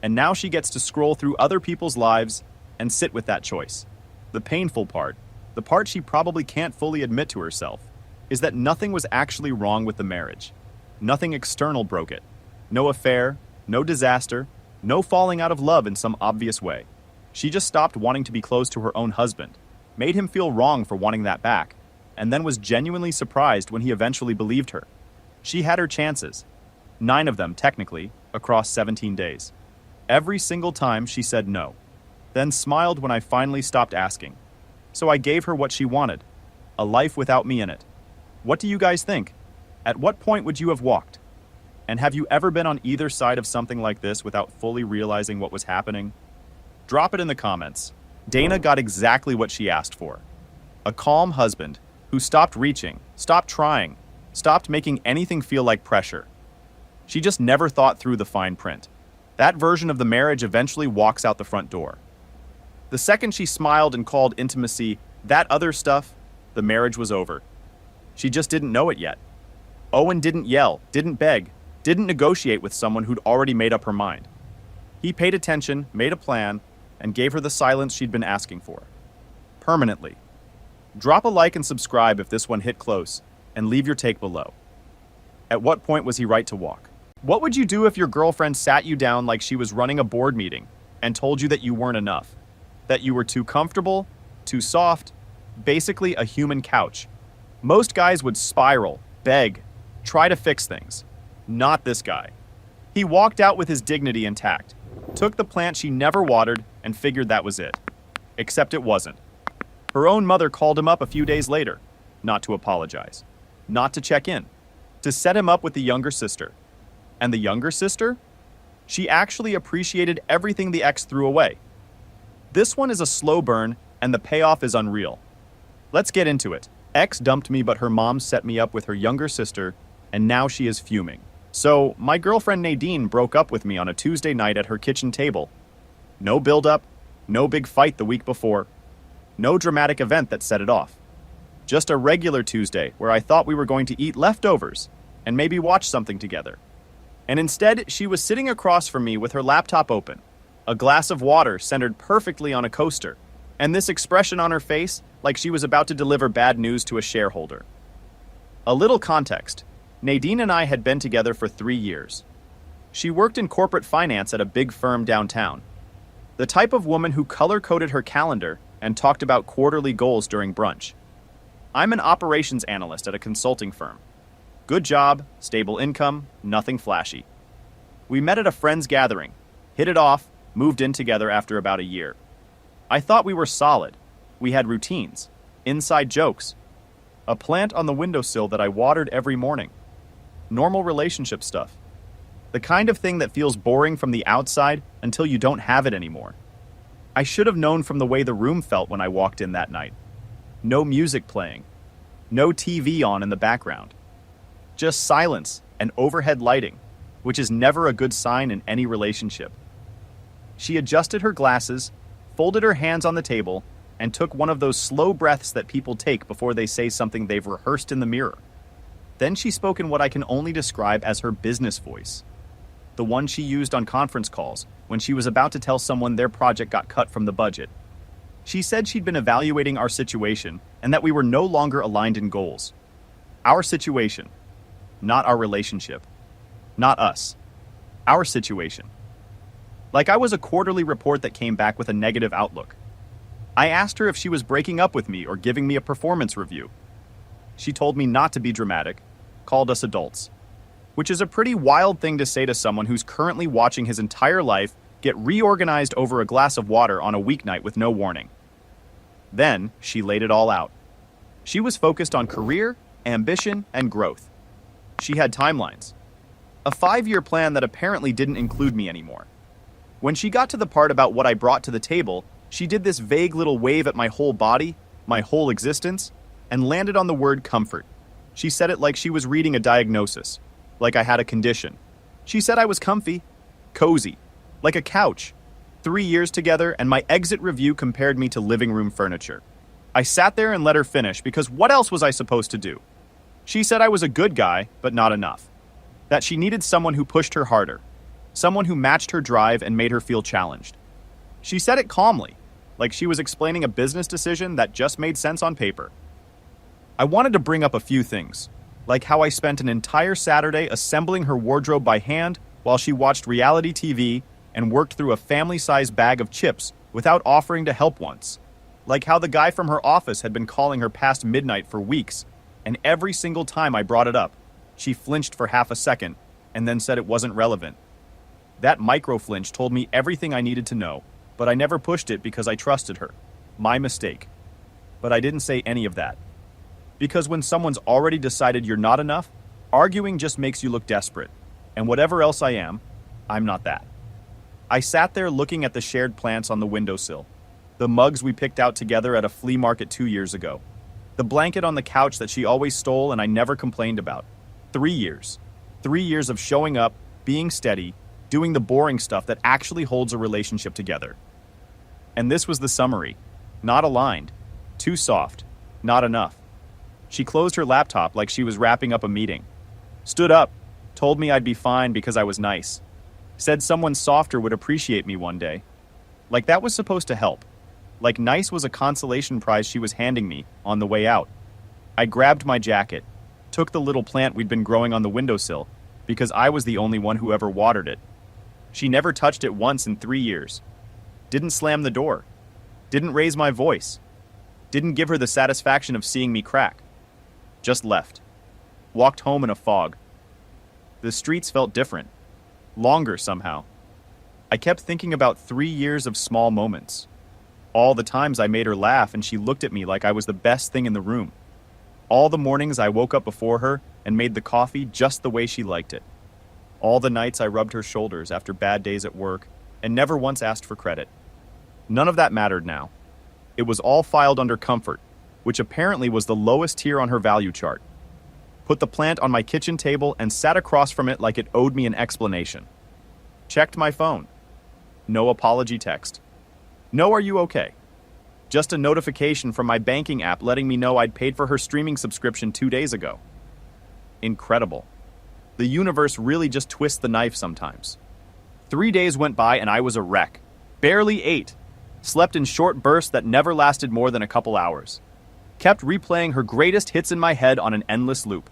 and now she gets to scroll through other people's lives and sit with that choice. The painful part, the part she probably can't fully admit to herself, is that nothing was actually wrong with the marriage. Nothing external broke it. No affair, no disaster, no falling out of love in some obvious way. She just stopped wanting to be close to her own husband, made him feel wrong for wanting that back, and then was genuinely surprised when he eventually believed her. She had her chances, 9 of them technically, across 17 days. Every single time she said no, then smiled when I finally stopped asking. So I gave her what she wanted, a life without me in it. What do you guys think? At what point would you have walked? And have you ever been on either side of something like this without fully realizing what was happening? Drop it in the comments. Dana got exactly what she asked for. A calm husband who stopped reaching, stopped trying, stopped making anything feel like pressure. She just never thought through the fine print. That version of the marriage eventually walks out the front door. The second she smiled and called intimacy that other stuff, the marriage was over. She just didn't know it yet. Owen didn't yell, didn't beg, didn't negotiate with someone who'd already made up her mind. He paid attention, made a plan, and gave her the silence she'd been asking for. Permanently. Drop a like and subscribe if this one hit close, and leave your take below. At what point was he right to walk? What would you do if your girlfriend sat you down like she was running a board meeting and told you that you weren't enough? That you were too comfortable, too soft, basically a human couch? Most guys would spiral, beg, try to fix things. Not this guy. He walked out with his dignity intact, took the plant she never watered, and figured that was it. Except it wasn't. Her own mother called him up a few days later, not to apologize, not to check in, to set him up with the younger sister. And the younger sister? She actually appreciated everything the ex threw away. This one is a slow burn, and the payoff is unreal. Let's get into it. Ex dumped me, but her mom set me up with her younger sister, and now she is fuming. So, my girlfriend Nadine broke up with me on a Tuesday night at her kitchen table. No build-up, no big fight the week before, no dramatic event that set it off. Just a regular Tuesday where I thought we were going to eat leftovers and maybe watch something together. And instead, she was sitting across from me with her laptop open, a glass of water centered perfectly on a coaster, and this expression on her face like she was about to deliver bad news to a shareholder. A little context. Nadine and I had been together for 3 years. She worked in corporate finance at a big firm downtown. The type of woman who color-coded her calendar and talked about quarterly goals during brunch. I'm an operations analyst at a consulting firm. Good job, stable income, nothing flashy. We met at a friend's gathering, hit it off, moved in together after about a year. I thought we were solid. We had routines, inside jokes, a plant on the windowsill that I watered every morning. Normal relationship stuff. The kind of thing that feels boring from the outside until you don't have it anymore. I should have known from the way the room felt when I walked in that night. No music playing. No TV on in the background. Just silence and overhead lighting, which is never a good sign in any relationship. She adjusted her glasses, folded her hands on the table, and took one of those slow breaths that people take before they say something they've rehearsed in the mirror. Then she spoke in what I can only describe as her business voice. The one she used on conference calls when she was about to tell someone their project got cut from the budget. She said she'd been evaluating our situation and that we were no longer aligned in goals. Our situation, not our relationship. Not us. Our situation. Like I was a quarterly report that came back with a negative outlook. I asked her if she was breaking up with me or giving me a performance review. She told me not to be dramatic, called us adults, which is a pretty wild thing to say to someone who's currently watching his entire life get reorganized over a glass of water on a weeknight with no warning. Then she laid it all out. She was focused on career, ambition, and growth. She had timelines. A 5-year plan that apparently didn't include me anymore. When she got to the part about what I brought to the table, she did this vague little wave at my whole body, my whole existence, and landed on the word comfort. She said it like she was reading a diagnosis, like I had a condition. She said I was comfy, cozy, like a couch. 3 years together, and my exit review compared me to living room furniture. I sat there and let her finish because what else was I supposed to do? She said I was a good guy, but not enough. That she needed someone who pushed her harder, someone who matched her drive and made her feel challenged. She said it calmly, like she was explaining a business decision that just made sense on paper. I wanted to bring up a few things, like how I spent an entire Saturday assembling her wardrobe by hand while she watched reality TV and worked through a family-sized bag of chips without offering to help once. Like how the guy from her office had been calling her past midnight for weeks, and every single time I brought it up, she flinched for half a second and then said it wasn't relevant. That micro-flinch told me everything I needed to know, but I never pushed it because I trusted her. My mistake. But I didn't say any of that. Because when someone's already decided you're not enough, arguing just makes you look desperate. And whatever else I am, I'm not that. I sat there looking at the shared plants on the windowsill, the mugs we picked out together at a flea market 2 years ago, the blanket on the couch that she always stole and I never complained about. 3 years. 3 years of showing up, being steady, doing the boring stuff that actually holds a relationship together. And this was the summary. Not aligned. Too soft. Not enough. She closed her laptop like she was wrapping up a meeting. Stood up. Told me I'd be fine because I was nice. Said someone softer would appreciate me one day. Like that was supposed to help. Like nice was a consolation prize she was handing me on the way out. I grabbed my jacket, took the little plant we'd been growing on the windowsill, because I was the only one who ever watered it. She never touched it once in 3 years. Didn't slam the door. Didn't raise my voice. Didn't give her the satisfaction of seeing me crack. Just left. Walked home in a fog. The streets felt different. Longer somehow. I kept thinking about 3 years of small moments. All the times I made her laugh and she looked at me like I was the best thing in the room. All the mornings I woke up before her and made the coffee just the way she liked it. All the nights I rubbed her shoulders after bad days at work and never once asked for credit. None of that mattered now. It was all filed under comfort, which apparently was the lowest tier on her value chart. Put the plant on my kitchen table and sat across from it like it owed me an explanation. Checked my phone. No apology text. No, are you okay? Just a notification from my banking app letting me know I'd paid for her streaming subscription 2 days ago. Incredible. The universe really just twists the knife sometimes. 3 days went by and I was a wreck. Barely ate. Slept in short bursts that never lasted more than a couple hours. Kept replaying her greatest hits in my head on an endless loop.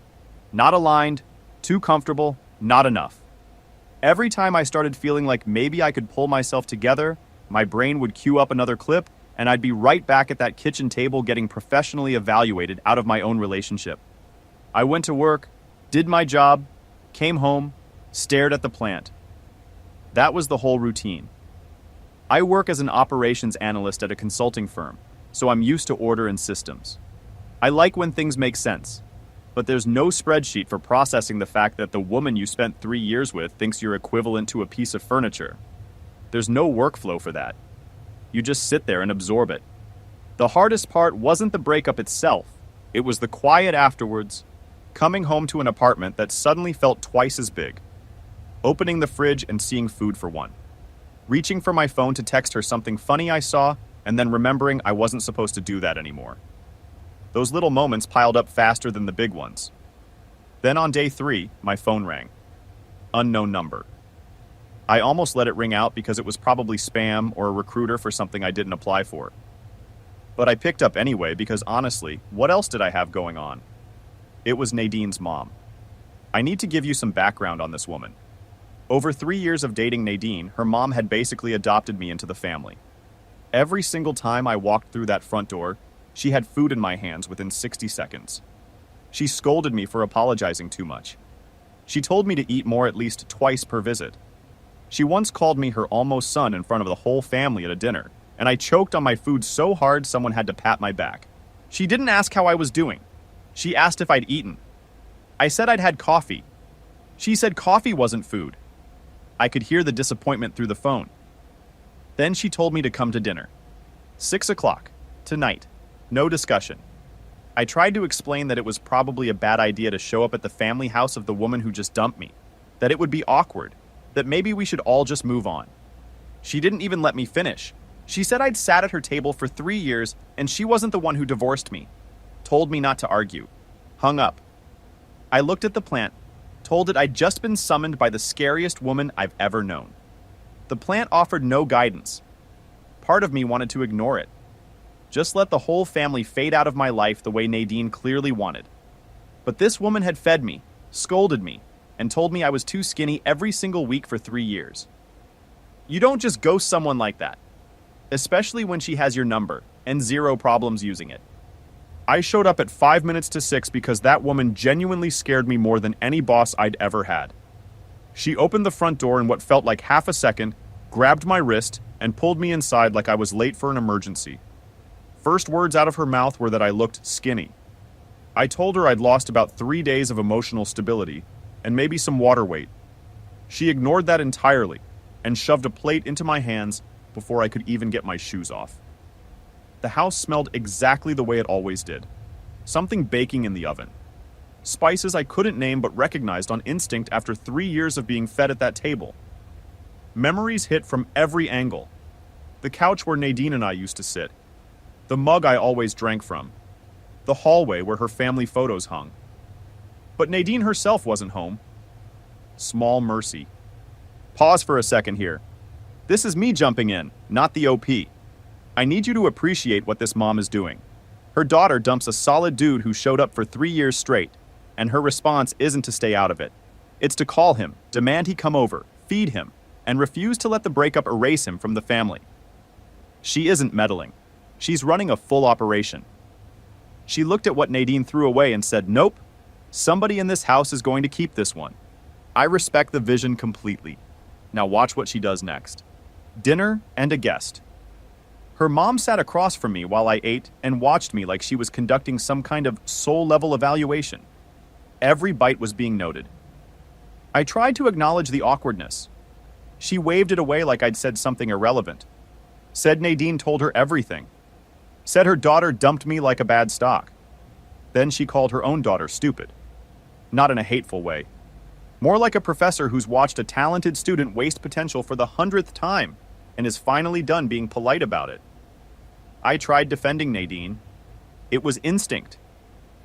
Not aligned, too comfortable, not enough. Every time I started feeling like maybe I could pull myself together, my brain would cue up another clip, and I'd be right back at that kitchen table getting professionally evaluated out of my own relationship. I went to work, did my job, came home, stared at the plant. That was the whole routine. I work as an operations analyst at a consulting firm, so I'm used to order and systems. I like when things make sense, but there's no spreadsheet for processing the fact that the woman you spent 3 years with thinks you're equivalent to a piece of furniture. There's no workflow for that. You just sit there and absorb it. The hardest part wasn't the breakup itself. It was the quiet afterwards, coming home to an apartment that suddenly felt twice as big, opening the fridge and seeing food for one, reaching for my phone to text her something funny I saw, and then remembering I wasn't supposed to do that anymore. Those little moments piled up faster than the big ones. Then on day 3, my phone rang. Unknown number. I almost let it ring out because it was probably spam or a recruiter for something I didn't apply for. But I picked up anyway because honestly, what else did I have going on? It was Nadine's mom. I need to give you some background on this woman. Over 3 years of dating Nadine, her mom had basically adopted me into the family. Every single time I walked through that front door, she had food in my hands within 60 seconds. She scolded me for apologizing too much. She told me to eat more at least twice per visit. She once called me her almost son in front of the whole family at a dinner, and I choked on my food so hard someone had to pat my back. She didn't ask how I was doing. She asked if I'd eaten. I said I'd had coffee. She said coffee wasn't food. I could hear the disappointment through the phone. Then she told me to come to dinner. 6 o'clock. Tonight. No discussion. I tried to explain that it was probably a bad idea to show up at the family house of the woman who just dumped me, that it would be awkward, that maybe we should all just move on. She didn't even let me finish. She said I'd sat at her table for 3 years and she wasn't the one who divorced me. Told me not to argue. Hung up. I looked at the plant, told it I'd just been summoned by the scariest woman I've ever known. The plant offered no guidance. Part of me wanted to ignore it. Just let the whole family fade out of my life the way Nadine clearly wanted. But this woman had fed me, scolded me, and told me I was too skinny every single week for 3 years. You don't just ghost someone like that, especially when she has your number and zero problems using it. I showed up at 5 minutes to 6 because that woman genuinely scared me more than any boss I'd ever had. She opened the front door in what felt like half a second, grabbed my wrist, and pulled me inside like I was late for an emergency. First words out of her mouth were that I looked skinny. I told her I'd lost about 3 days of emotional stability and maybe some water weight. She ignored that entirely and shoved a plate into my hands before I could even get my shoes off. The house smelled exactly the way it always did. Something baking in the oven. Spices I couldn't name but recognized on instinct after 3 years of being fed at that table. Memories hit from every angle. The couch where Nadine and I used to sit. The mug I always drank from. The hallway where her family photos hung. But Nadine herself wasn't home. Small mercy. Pause for a second here. This is me jumping in, not the OP. I need you to appreciate what this mom is doing. Her daughter dumps a solid dude who showed up for 3 years straight, and her response isn't to stay out of it. It's to call him, demand he come over, feed him, and refuse to let the breakup erase him from the family. She isn't meddling. She's running a full operation. She looked at what Nadine threw away and said, "Nope, somebody in this house is going to keep this one." I respect the vision completely. Now watch what she does next. Dinner and a guest. Her mom sat across from me while I ate and watched me like she was conducting some kind of soul-level evaluation. Every bite was being noted. I tried to acknowledge the awkwardness. She waved it away like I'd said something irrelevant. Said Nadine told her everything. Said her daughter dumped me like a bad stock. Then she called her own daughter stupid. Not in a hateful way. More like a professor who's watched a talented student waste potential for the 100th time and is finally done being polite about it. I tried defending Nadine. It was instinct.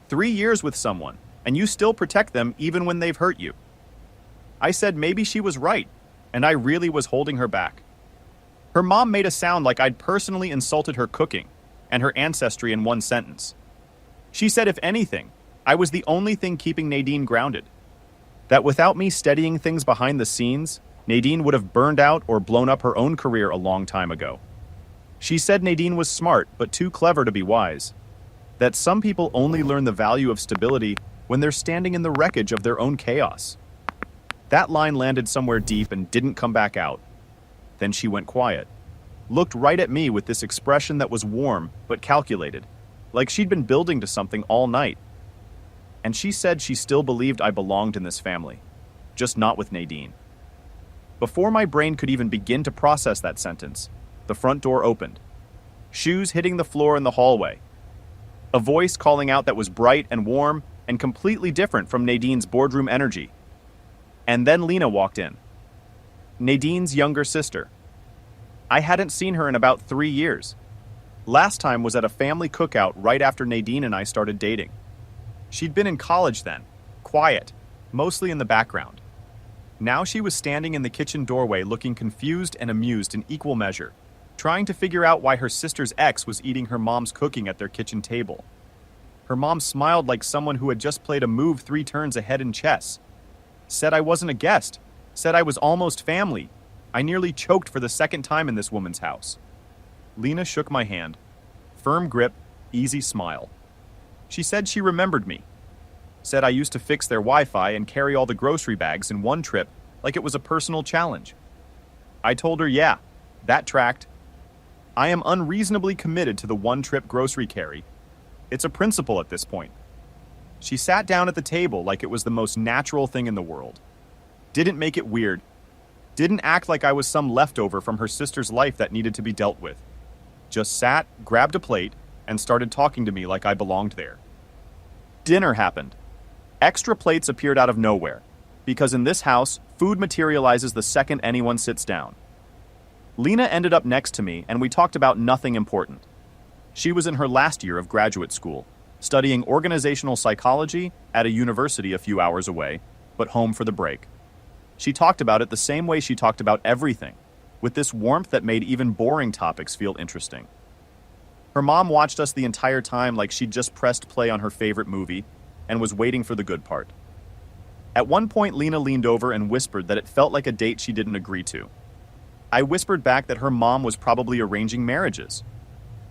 3 years with someone, and you still protect them even when they've hurt you. I said maybe she was right, and I really was holding her back. Her mom made a sound like I'd personally insulted her cooking and her ancestry in one sentence. She said if anything, I was the only thing keeping Nadine grounded. That without me steadying things behind the scenes, Nadine would have burned out or blown up her own career a long time ago. She said Nadine was smart, but too clever to be wise. That some people only learn the value of stability when they're standing in the wreckage of their own chaos. That line landed somewhere deep and didn't come back out. Then she went quiet, looked right at me with this expression that was warm but calculated, like she'd been building to something all night. And she said she still believed I belonged in this family, just not with Nadine. Before my brain could even begin to process that sentence, the front door opened. Shoes hitting the floor in the hallway. A voice calling out that was bright and warm and completely different from Nadine's boardroom energy. And then Lena walked in. Nadine's younger sister. I hadn't seen her in about 3 years. Last time was at a family cookout right after Nadine and I started dating. She'd been in college then, quiet, mostly in the background. Now she was standing in the kitchen doorway looking confused and amused in equal measure, trying to figure out why her sister's ex was eating her mom's cooking at their kitchen table. Her mom smiled like someone who had just played a move 3 turns ahead in chess. Said I wasn't a guest. Said I was almost family. I nearly choked for the second time in this woman's house. Lena shook my hand. Firm grip, easy smile. She said she remembered me. Said I used to fix their Wi-Fi and carry all the grocery bags in one trip like it was a personal challenge. I told her, yeah, that tracked. I am unreasonably committed to the one-trip grocery carry. It's a principle at this point. She sat down at the table like it was the most natural thing in the world. Didn't make it weird. Didn't act like I was some leftover from her sister's life that needed to be dealt with. Just sat, grabbed a plate, and started talking to me like I belonged there. Dinner happened. Extra plates appeared out of nowhere, because in this house, food materializes the second anyone sits down. Lena ended up next to me and we talked about nothing important. She was in her last year of graduate school, studying organizational psychology at a university a few hours away, but home for the break. She talked about it the same way she talked about everything, with this warmth that made even boring topics feel interesting. Her mom watched us the entire time like she'd just pressed play on her favorite movie and was waiting for the good part. At one point, Lena leaned over and whispered that it felt like a date she didn't agree to. I whispered back that her mom was probably arranging marriages.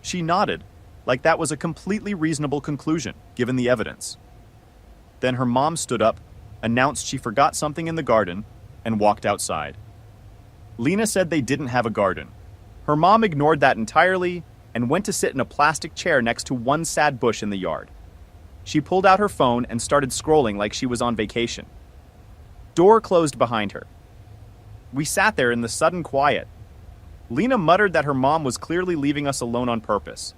She nodded, like that was a completely reasonable conclusion, given the evidence. Then her mom stood up, announced she forgot something in the garden, and walked outside. Lena said they didn't have a garden. Her mom ignored that entirely and went to sit in a plastic chair next to one sad bush in the yard. She pulled out her phone and started scrolling like she was on vacation. Door closed behind her. We sat there in the sudden quiet. Lena muttered that her mom was clearly leaving us alone on purpose.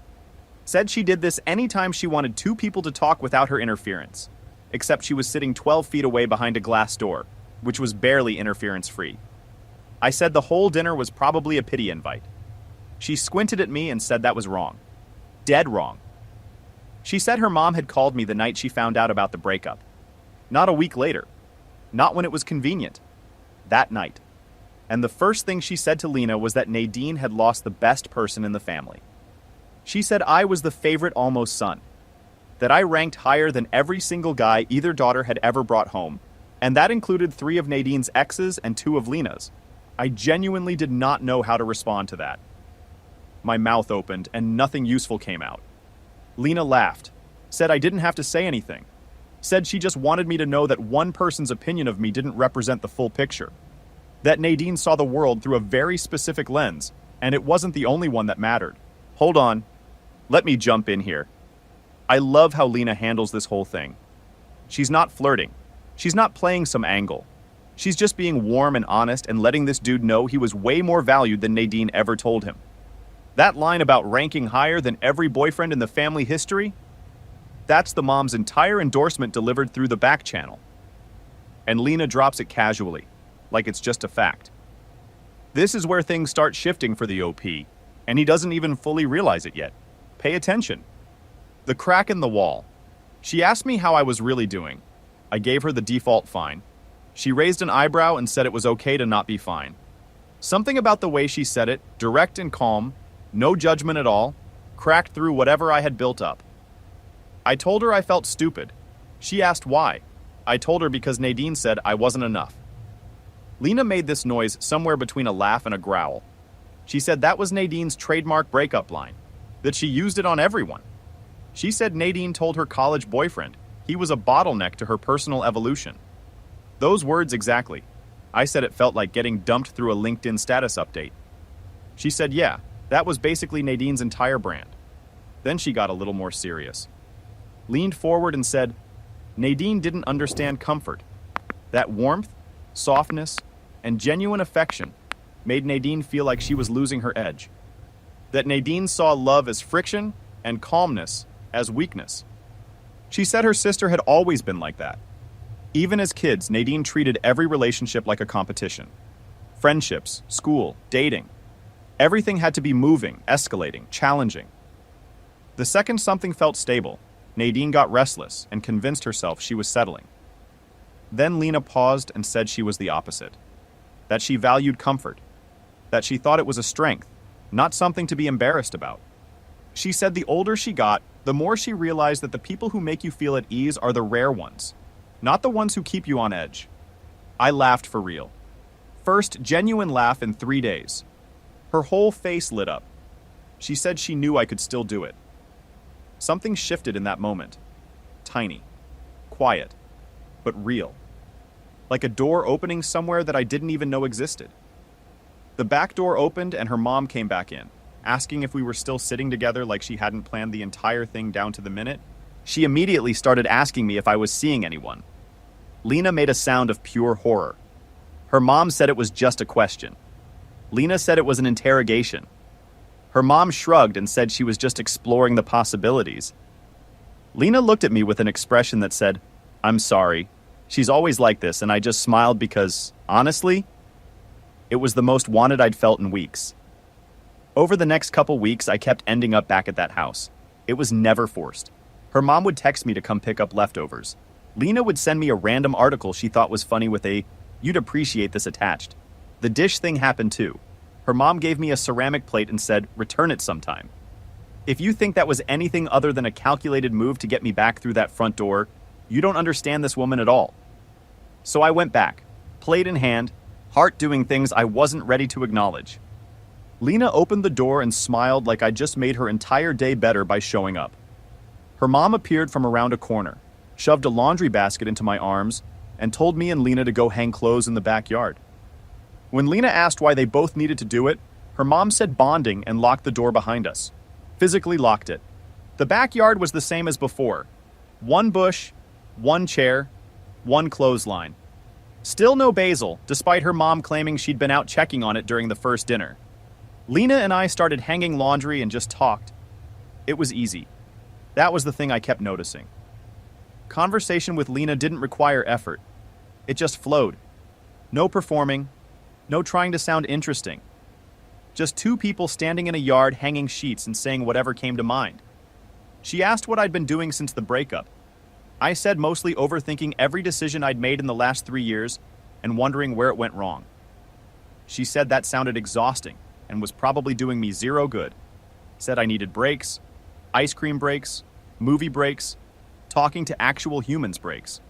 Said she did this anytime she wanted two people to talk without her interference, except she was sitting 12 feet away behind a glass door, which was barely interference-free. I said the whole dinner was probably a pity invite. She squinted at me and said that was wrong. Dead wrong. She said her mom had called me the night she found out about the breakup. Not a week later. Not when it was convenient. That night. And the first thing she said to Lena was that Nadine had lost the best person in the family. She said I was the favorite almost son. That I ranked higher than every single guy either daughter had ever brought home. And that included 3 of Nadine's exes and 2 of Lena's. I genuinely did not know how to respond to that. My mouth opened and nothing useful came out. Lena laughed, said I didn't have to say anything, said she just wanted me to know that one person's opinion of me didn't represent the full picture, that Nadine saw the world through a very specific lens, and it wasn't the only one that mattered. Hold on. Let me jump in here. I love how Lena handles this whole thing. She's not flirting. She's not playing some angle. She's just being warm and honest and letting this dude know he was way more valued than Nadine ever told him. That line about ranking higher than every boyfriend in the family history? That's the mom's entire endorsement delivered through the back channel. And Lena drops it casually, like it's just a fact. This is where things start shifting for the OP, and he doesn't even fully realize it yet. Pay attention. The crack in the wall. She asked me how I was really doing. I gave her the default fine. She raised an eyebrow and said it was okay to not be fine. Something about the way she said it, direct and calm, no judgment at all, cracked through whatever I had built up. I told her I felt stupid. She asked why. I told her because Nadine said I wasn't enough. Lena made this noise somewhere between a laugh and a growl. She said that was Nadine's trademark breakup line, that she used it on everyone. She said Nadine told her college boyfriend he was a bottleneck to her personal evolution. Those words exactly. I said it felt like getting dumped through a LinkedIn status update. She said yeah, that was basically Nadine's entire brand. Then she got a little more serious. Leaned forward and said, Nadine didn't understand comfort. That warmth, softness, and genuine affection made Nadine feel like she was losing her edge. That Nadine saw love as friction and calmness as weakness. She said her sister had always been like that. Even as kids, Nadine treated every relationship like a competition. Friendships, school, dating. Everything had to be moving, escalating, challenging. The second something felt stable, Nadine got restless and convinced herself she was settling. Then Lena paused and said she was the opposite. That she valued comfort. That she thought it was a strength, not something to be embarrassed about. She said the older she got, the more she realized that the people who make you feel at ease are the rare ones, not the ones who keep you on edge. I laughed for real. First genuine laugh in 3 days. Her whole face lit up. She said she knew I could still do it. Something shifted in that moment. Tiny. Quiet. But real. Like a door opening somewhere that I didn't even know existed. The back door opened and her mom came back in, asking if we were still sitting together like she hadn't planned the entire thing down to the minute. She immediately started asking me if I was seeing anyone. Lena made a sound of pure horror. Her mom said it was just a question. Lena said it was an interrogation. Her mom shrugged and said she was just exploring the possibilities. Lena looked at me with an expression that said, I'm sorry. She's always like this, and I just smiled because, honestly, It was the most wanted I'd felt in weeks. Over the next couple weeks, I kept ending up back at that house. It was never forced. Her mom would text me to come pick up leftovers. Lena would send me a random article she thought was funny with a, "You'd appreciate this" attached. The dish thing happened too. Her mom gave me a ceramic plate and said, "Return it sometime." If you think that was anything other than a calculated move to get me back through that front door, you don't understand this woman at all. So I went back, plate in hand, heart doing things I wasn't ready to acknowledge. Lena opened the door and smiled like I'd just made her entire day better by showing up. Her mom appeared from around a corner, shoved a laundry basket into my arms, and told me and Lena to go hang clothes in the backyard. When Lena asked why they both needed to do it, her mom said bonding and locked the door behind us. Physically locked it. The backyard was the same as before. One bush, one chair, one clothesline. Still no basil, despite her mom claiming she'd been out checking on it during the first dinner. Lena and I started hanging laundry and just talked. It was easy. That was the thing I kept noticing. Conversation with Lena didn't require effort. It just flowed. No performing, no trying to sound interesting. Just two people standing in a yard hanging sheets and saying whatever came to mind. She asked what I'd been doing since the breakup. I said mostly overthinking every decision I'd made in the last 3 years and wondering where it went wrong. She said that sounded exhausting and was probably doing me zero good. Said I needed breaks, ice cream breaks, movie breaks, talking to actual humans breaks.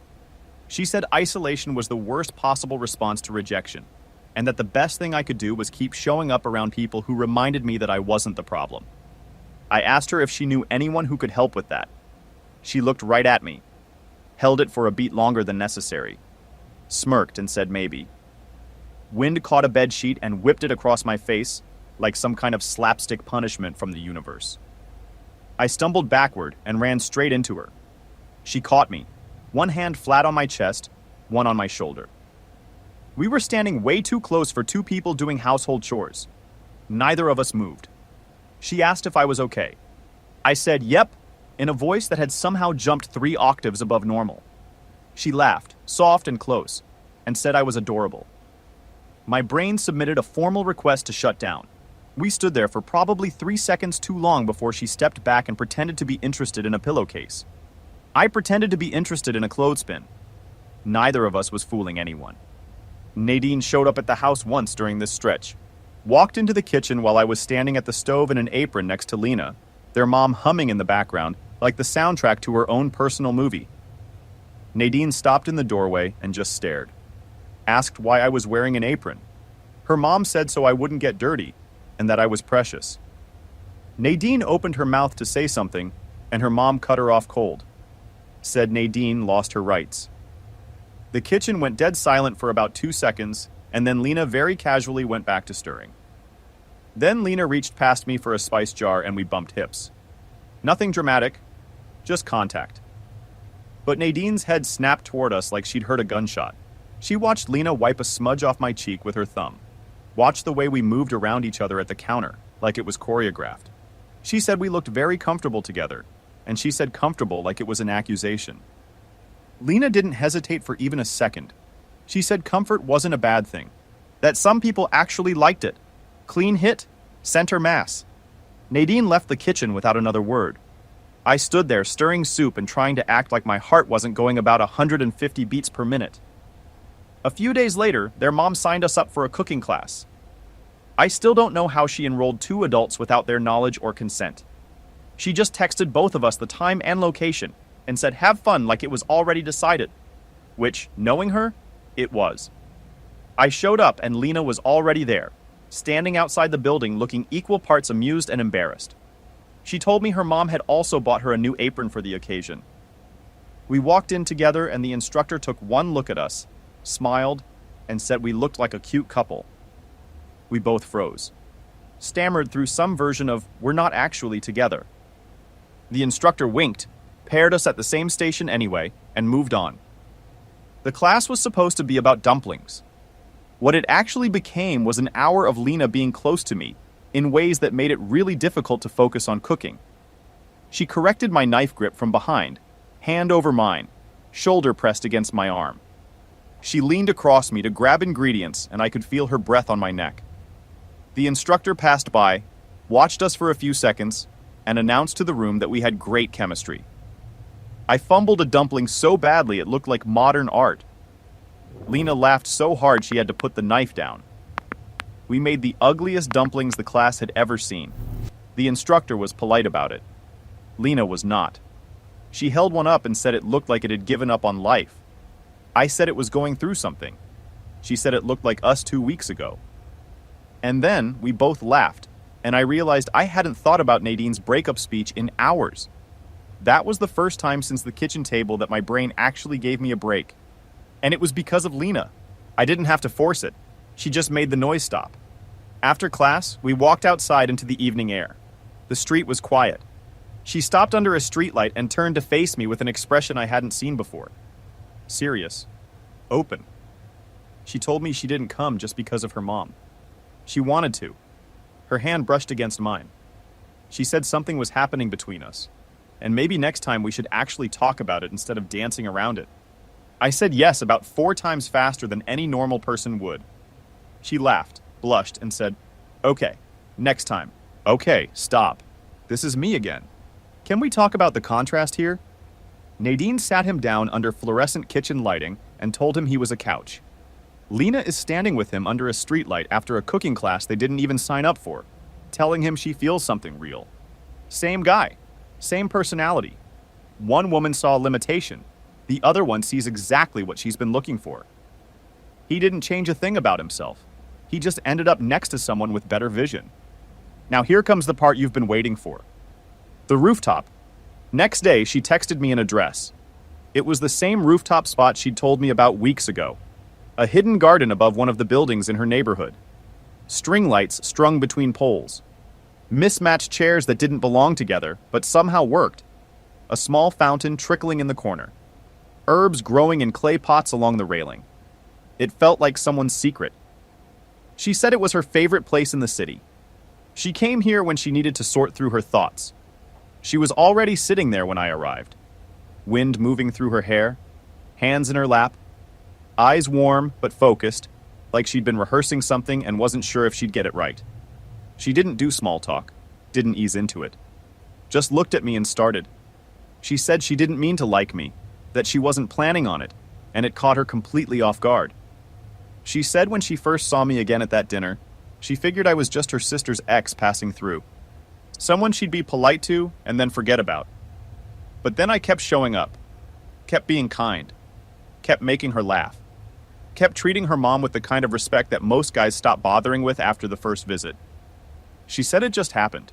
She said isolation was the worst possible response to rejection, and that the best thing I could do was keep showing up around people who reminded me that I wasn't the problem. I asked her if she knew anyone who could help with that. She looked right at me, held it for a beat longer than necessary, smirked and said maybe. Wind caught a bedsheet and whipped it across my face like some kind of slapstick punishment from the universe. I stumbled backward and ran straight into her. She caught me, one hand flat on my chest, one on my shoulder. We were standing way too close for two people doing household chores. Neither of us moved. She asked if I was okay. I said, "Yep," in a voice that had somehow jumped 3 octaves above normal. She laughed, soft and close, and said I was adorable. My brain submitted a formal request to shut down. We stood there for probably 3 seconds too long before she stepped back and pretended to be interested in a pillowcase. I pretended to be interested in a clothespin. Neither of us was fooling anyone. Nadine showed up at the house once during this stretch. Walked into the kitchen while I was standing at the stove in an apron next to Lena, their mom humming in the background like the soundtrack to her own personal movie. Nadine stopped in the doorway and just stared. Asked why I was wearing an apron. Her mom said so I wouldn't get dirty, and that I was precious. Nadine opened her mouth to say something, and her mom cut her off cold. Said Nadine lost her rights. The kitchen went dead silent for about 2 seconds, and then Lena very casually went back to stirring. Then Lena reached past me for a spice jar and we bumped hips. Nothing dramatic, just contact. But Nadine's head snapped toward us like she'd heard a gunshot. She watched Lena wipe a smudge off my cheek with her thumb. Watched the way we moved around each other at the counter, like it was choreographed. She said we looked very comfortable together, and she said comfortable like it was an accusation. Lena didn't hesitate for even a second. She said comfort wasn't a bad thing, that some people actually liked it. Clean hit, center mass. Nadine left the kitchen without another word. I stood there stirring soup and trying to act like my heart wasn't going about 150 beats per minute. A few days later, their mom signed us up for a cooking class. I still don't know how she enrolled 2 adults without their knowledge or consent. She just texted both of us the time and location and said have fun like it was already decided. Which, knowing her, it was. I showed up and Lena was already there, standing outside the building looking equal parts amused and embarrassed. She told me her mom had also bought her a new apron for the occasion. We walked in together and the instructor took one look at us, smiled, and said we looked like a cute couple. We both froze. Stammered through some version of, "We're not actually together." The instructor winked, paired us at the same station anyway, and moved on. The class was supposed to be about dumplings. What it actually became was an hour of Lena being close to me, in ways that made it really difficult to focus on cooking. She corrected my knife grip from behind, hand over mine, shoulder pressed against my arm. She leaned across me to grab ingredients, and I could feel her breath on my neck. The instructor passed by, watched us for a few seconds, and announced to the room that we had great chemistry. I fumbled a dumpling so badly it looked like modern art. Lena laughed so hard she had to put the knife down. We made the ugliest dumplings the class had ever seen. The instructor was polite about it. Lena was not. She held one up and said it looked like it had given up on life. I said it was going through something. She said it looked like us 2 weeks ago. And then we both laughed, and I realized I hadn't thought about Nadine's breakup speech in hours. That was the first time since the kitchen table that my brain actually gave me a break. And it was because of Lena. I didn't have to force it. She just made the noise stop. After class, we walked outside into the evening air. The street was quiet. She stopped under a streetlight and turned to face me with an expression I hadn't seen before. Serious. Open. She told me she didn't come just because of her mom. She wanted to. Her hand brushed against mine. She said something was happening between us, and maybe next time we should actually talk about it instead of dancing around it. I said yes about 4 times faster than any normal person would. She laughed, blushed, and said, "Okay, next time." "Okay, stop. This is me again. Can we talk about the contrast here?" Nadine sat him down under fluorescent kitchen lighting and told him he was a couch. Lena is standing with him under a streetlight after a cooking class they didn't even sign up for, telling him she feels something real. Same guy, same personality. One woman saw a limitation. The other one sees exactly what she's been looking for. He didn't change a thing about himself. He just ended up next to someone with better vision. Now here comes the part you've been waiting for. The rooftop. Next day, she texted me an address. It was the same rooftop spot she'd told me about weeks ago. A hidden garden above one of the buildings in her neighborhood. String lights strung between poles. Mismatched chairs that didn't belong together, but somehow worked. A small fountain trickling in the corner. Herbs growing in clay pots along the railing. It felt like someone's secret. She said it was her favorite place in the city. She came here when she needed to sort through her thoughts. She was already sitting there when I arrived. Wind moving through her hair, hands in her lap, eyes warm but focused, like she'd been rehearsing something and wasn't sure if she'd get it right. She didn't do small talk, didn't ease into it. Just looked at me and started. She said she didn't mean to like me, that she wasn't planning on it, and it caught her completely off guard. She said when she first saw me again at that dinner, she figured I was just her sister's ex passing through. Someone she'd be polite to and then forget about. But then I kept showing up, kept being kind, kept making her laugh, kept treating her mom with the kind of respect that most guys stop bothering with after the first visit. She said it just happened,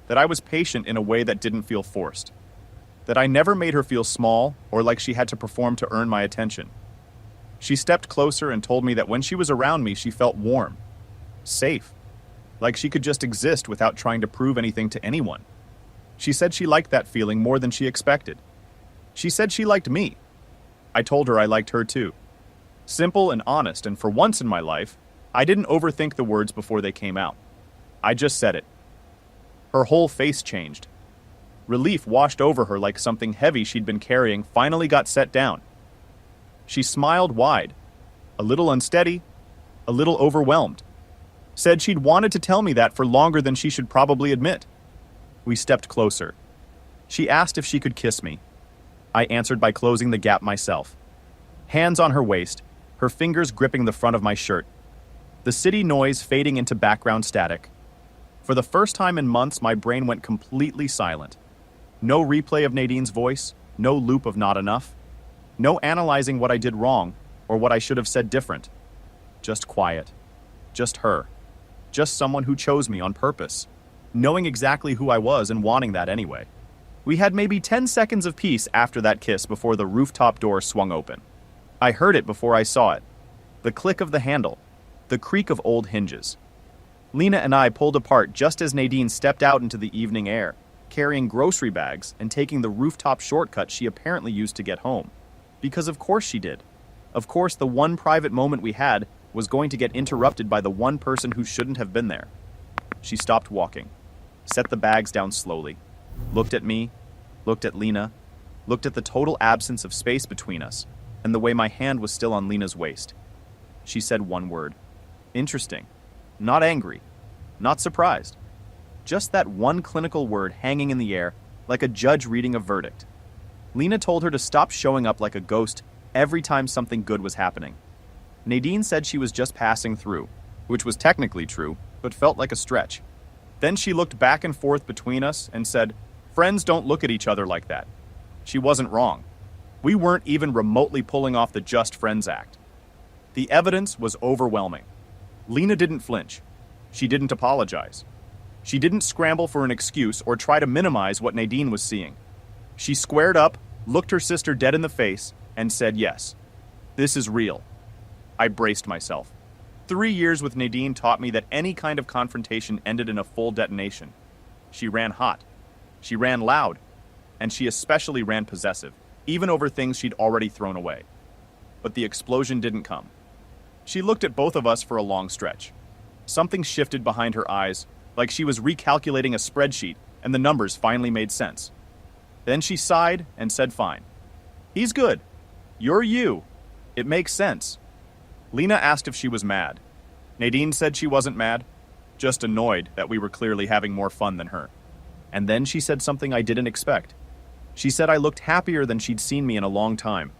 that I was patient in a way that didn't feel forced, that I never made her feel small or like she had to perform to earn my attention. She stepped closer and told me that when she was around me, she felt warm, safe, like she could just exist without trying to prove anything to anyone. She said she liked that feeling more than she expected. She said she liked me. I told her I liked her too. Simple and honest, and for once in my life, I didn't overthink the words before they came out. I just said it. Her whole face changed. Relief washed over her like something heavy she'd been carrying finally got set down. She smiled wide, a little unsteady, a little overwhelmed. Said she'd wanted to tell me that for longer than she should probably admit. We stepped closer. She asked if she could kiss me. I answered by closing the gap myself. Hands on her waist, her fingers gripping the front of my shirt. The city noise fading into background static. For the first time in months, my brain went completely silent. No replay of Nadine's voice, no loop of not enough. No analyzing what I did wrong or what I should have said different. Just quiet. Just her. Just someone who chose me on purpose, knowing exactly who I was and wanting that anyway. We had maybe 10 seconds of peace after that kiss before the rooftop door swung open. I heard it before I saw it. The click of the handle, the creak of old hinges. Lena and I pulled apart just as Nadine stepped out into the evening air, carrying grocery bags and taking the rooftop shortcut she apparently used to get home. Because of course she did. Of course the one private moment we had was going to get interrupted by the one person who shouldn't have been there. She stopped walking, set the bags down slowly, looked at me, looked at Lena, looked at the total absence of space between us, and the way my hand was still on Lena's waist. She said one word. Interesting. Not angry. Not surprised. Just that one clinical word hanging in the air, like a judge reading a verdict. Lena told her to stop showing up like a ghost every time something good was happening. Nadine said she was just passing through, which was technically true, but felt like a stretch. Then she looked back and forth between us and said, "Friends don't look at each other like that." She wasn't wrong. We weren't even remotely pulling off the Just Friends act. The evidence was overwhelming. Lena didn't flinch. She didn't apologize. She didn't scramble for an excuse or try to minimize what Nadine was seeing. She squared up, looked her sister dead in the face, and said, "Yes, this is real." I braced myself. 3 years with Nadine taught me that any kind of confrontation ended in a full detonation. She ran hot. She ran loud. And she especially ran possessive, even over things she'd already thrown away. But the explosion didn't come. She looked at both of us for a long stretch. Something shifted behind her eyes, like she was recalculating a spreadsheet, and the numbers finally made sense. Then she sighed and said, "Fine. He's good. You're you. It makes sense." Lena asked if she was mad. Nadine said she wasn't mad, just annoyed that we were clearly having more fun than her. And then she said something I didn't expect. She said I looked happier than she'd seen me in a long time,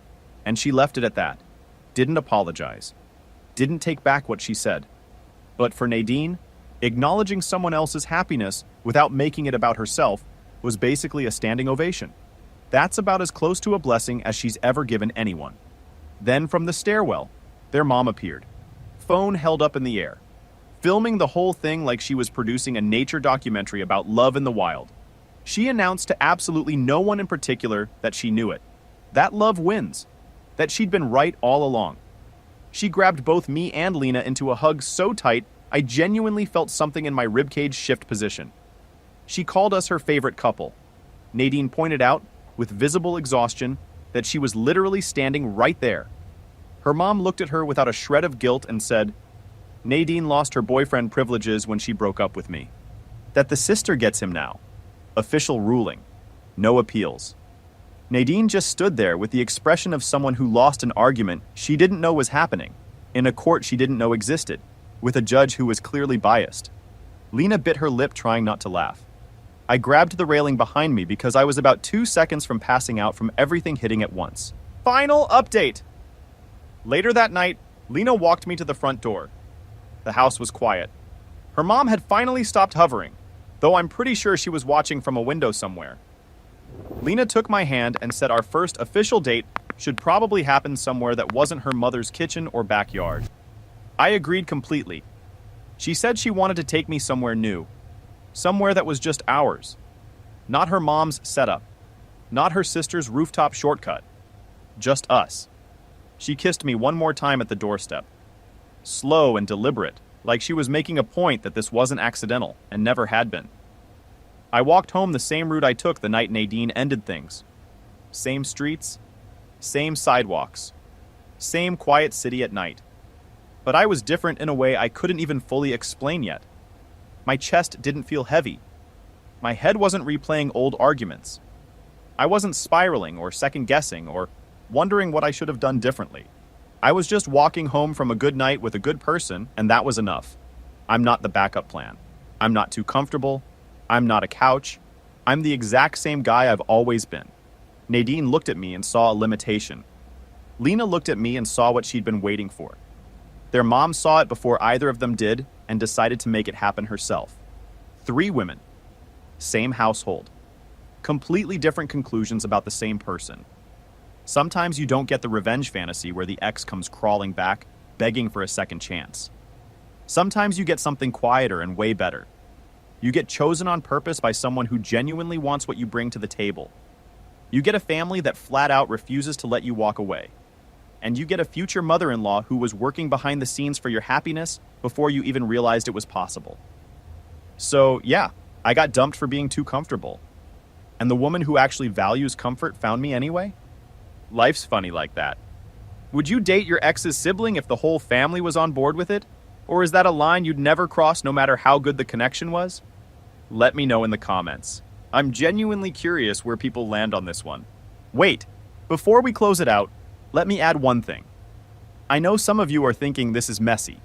and she left it at that. Didn't apologize. Didn't take back what she said. But for Nadine, acknowledging someone else's happiness without making it about herself was basically a standing ovation. That's about as close to a blessing as she's ever given anyone. Then from the stairwell, their mom appeared. Phone held up in the air, filming the whole thing like she was producing a nature documentary about love in the wild. She announced to absolutely no one in particular that she knew it. That love wins. That she'd been right all along. She grabbed both me and Lena into a hug so tight, I genuinely felt something in my ribcage shift position. She called us her favorite couple. Nadine pointed out, with visible exhaustion, that she was literally standing right there. Her mom looked at her without a shred of guilt and said, "Nadine lost her boyfriend privileges when she broke up with me. That the sister gets him now. Official ruling. No appeals." Nadine just stood there with the expression of someone who lost an argument she didn't know was happening, in a court she didn't know existed, with a judge who was clearly biased. Lena bit her lip trying not to laugh. I grabbed the railing behind me because I was about 2 seconds from passing out from everything hitting at once. Final update! Later that night, Lena walked me to the front door. The house was quiet. Her mom had finally stopped hovering, though I'm pretty sure she was watching from a window somewhere. Lena took my hand and said our first official date should probably happen somewhere that wasn't her mother's kitchen or backyard. I agreed completely. She said she wanted to take me somewhere new, somewhere that was just ours. Not her mom's setup, not her sister's rooftop shortcut, just us. She kissed me one more time at the doorstep. Slow and deliberate, like she was making a point that this wasn't accidental and never had been. I walked home the same route I took the night Nadine ended things. Same streets, same sidewalks, same quiet city at night. But I was different in a way I couldn't even fully explain yet. My chest didn't feel heavy. My head wasn't replaying old arguments. I wasn't spiraling or second-guessing or wondering what I should have done differently. I was just walking home from a good night with a good person, and that was enough. I'm not the backup plan. I'm not too comfortable. I'm not a couch. I'm the exact same guy I've always been. Nadine looked at me and saw a limitation. Lena looked at me and saw what she'd been waiting for. Their mom saw it before either of them did and decided to make it happen herself. 3 women. Same household. Completely different conclusions about the same person. Sometimes you don't get the revenge fantasy where the ex comes crawling back, begging for a second chance. Sometimes you get something quieter and way better. You get chosen on purpose by someone who genuinely wants what you bring to the table. You get a family that flat out refuses to let you walk away. And you get a future mother-in-law who was working behind the scenes for your happiness before you even realized it was possible. So, yeah, I got dumped for being too comfortable. And the woman who actually values comfort found me anyway? Life's funny like that. Would you date your ex's sibling if the whole family was on board with it? Or is that a line you'd never cross no matter how good the connection was? Let me know in the comments. I'm genuinely curious where people land on this one. Wait, before we close it out, Let me add one thing. I know some of you are thinking this is messy.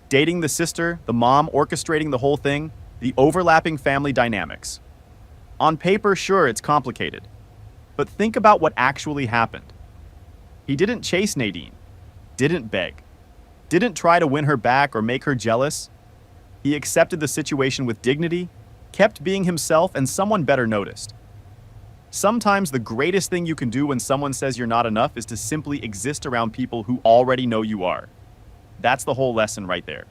Dating the sister, the mom, orchestrating the whole thing, the overlapping family dynamics. On paper, sure, it's complicated. But think about what actually happened. He didn't chase Nadine, didn't beg, didn't try to win her back or make her jealous. He accepted the situation with dignity, kept being himself, and someone better noticed. Sometimes the greatest thing you can do when someone says you're not enough is to simply exist around people who already know you are. That's the whole lesson right there.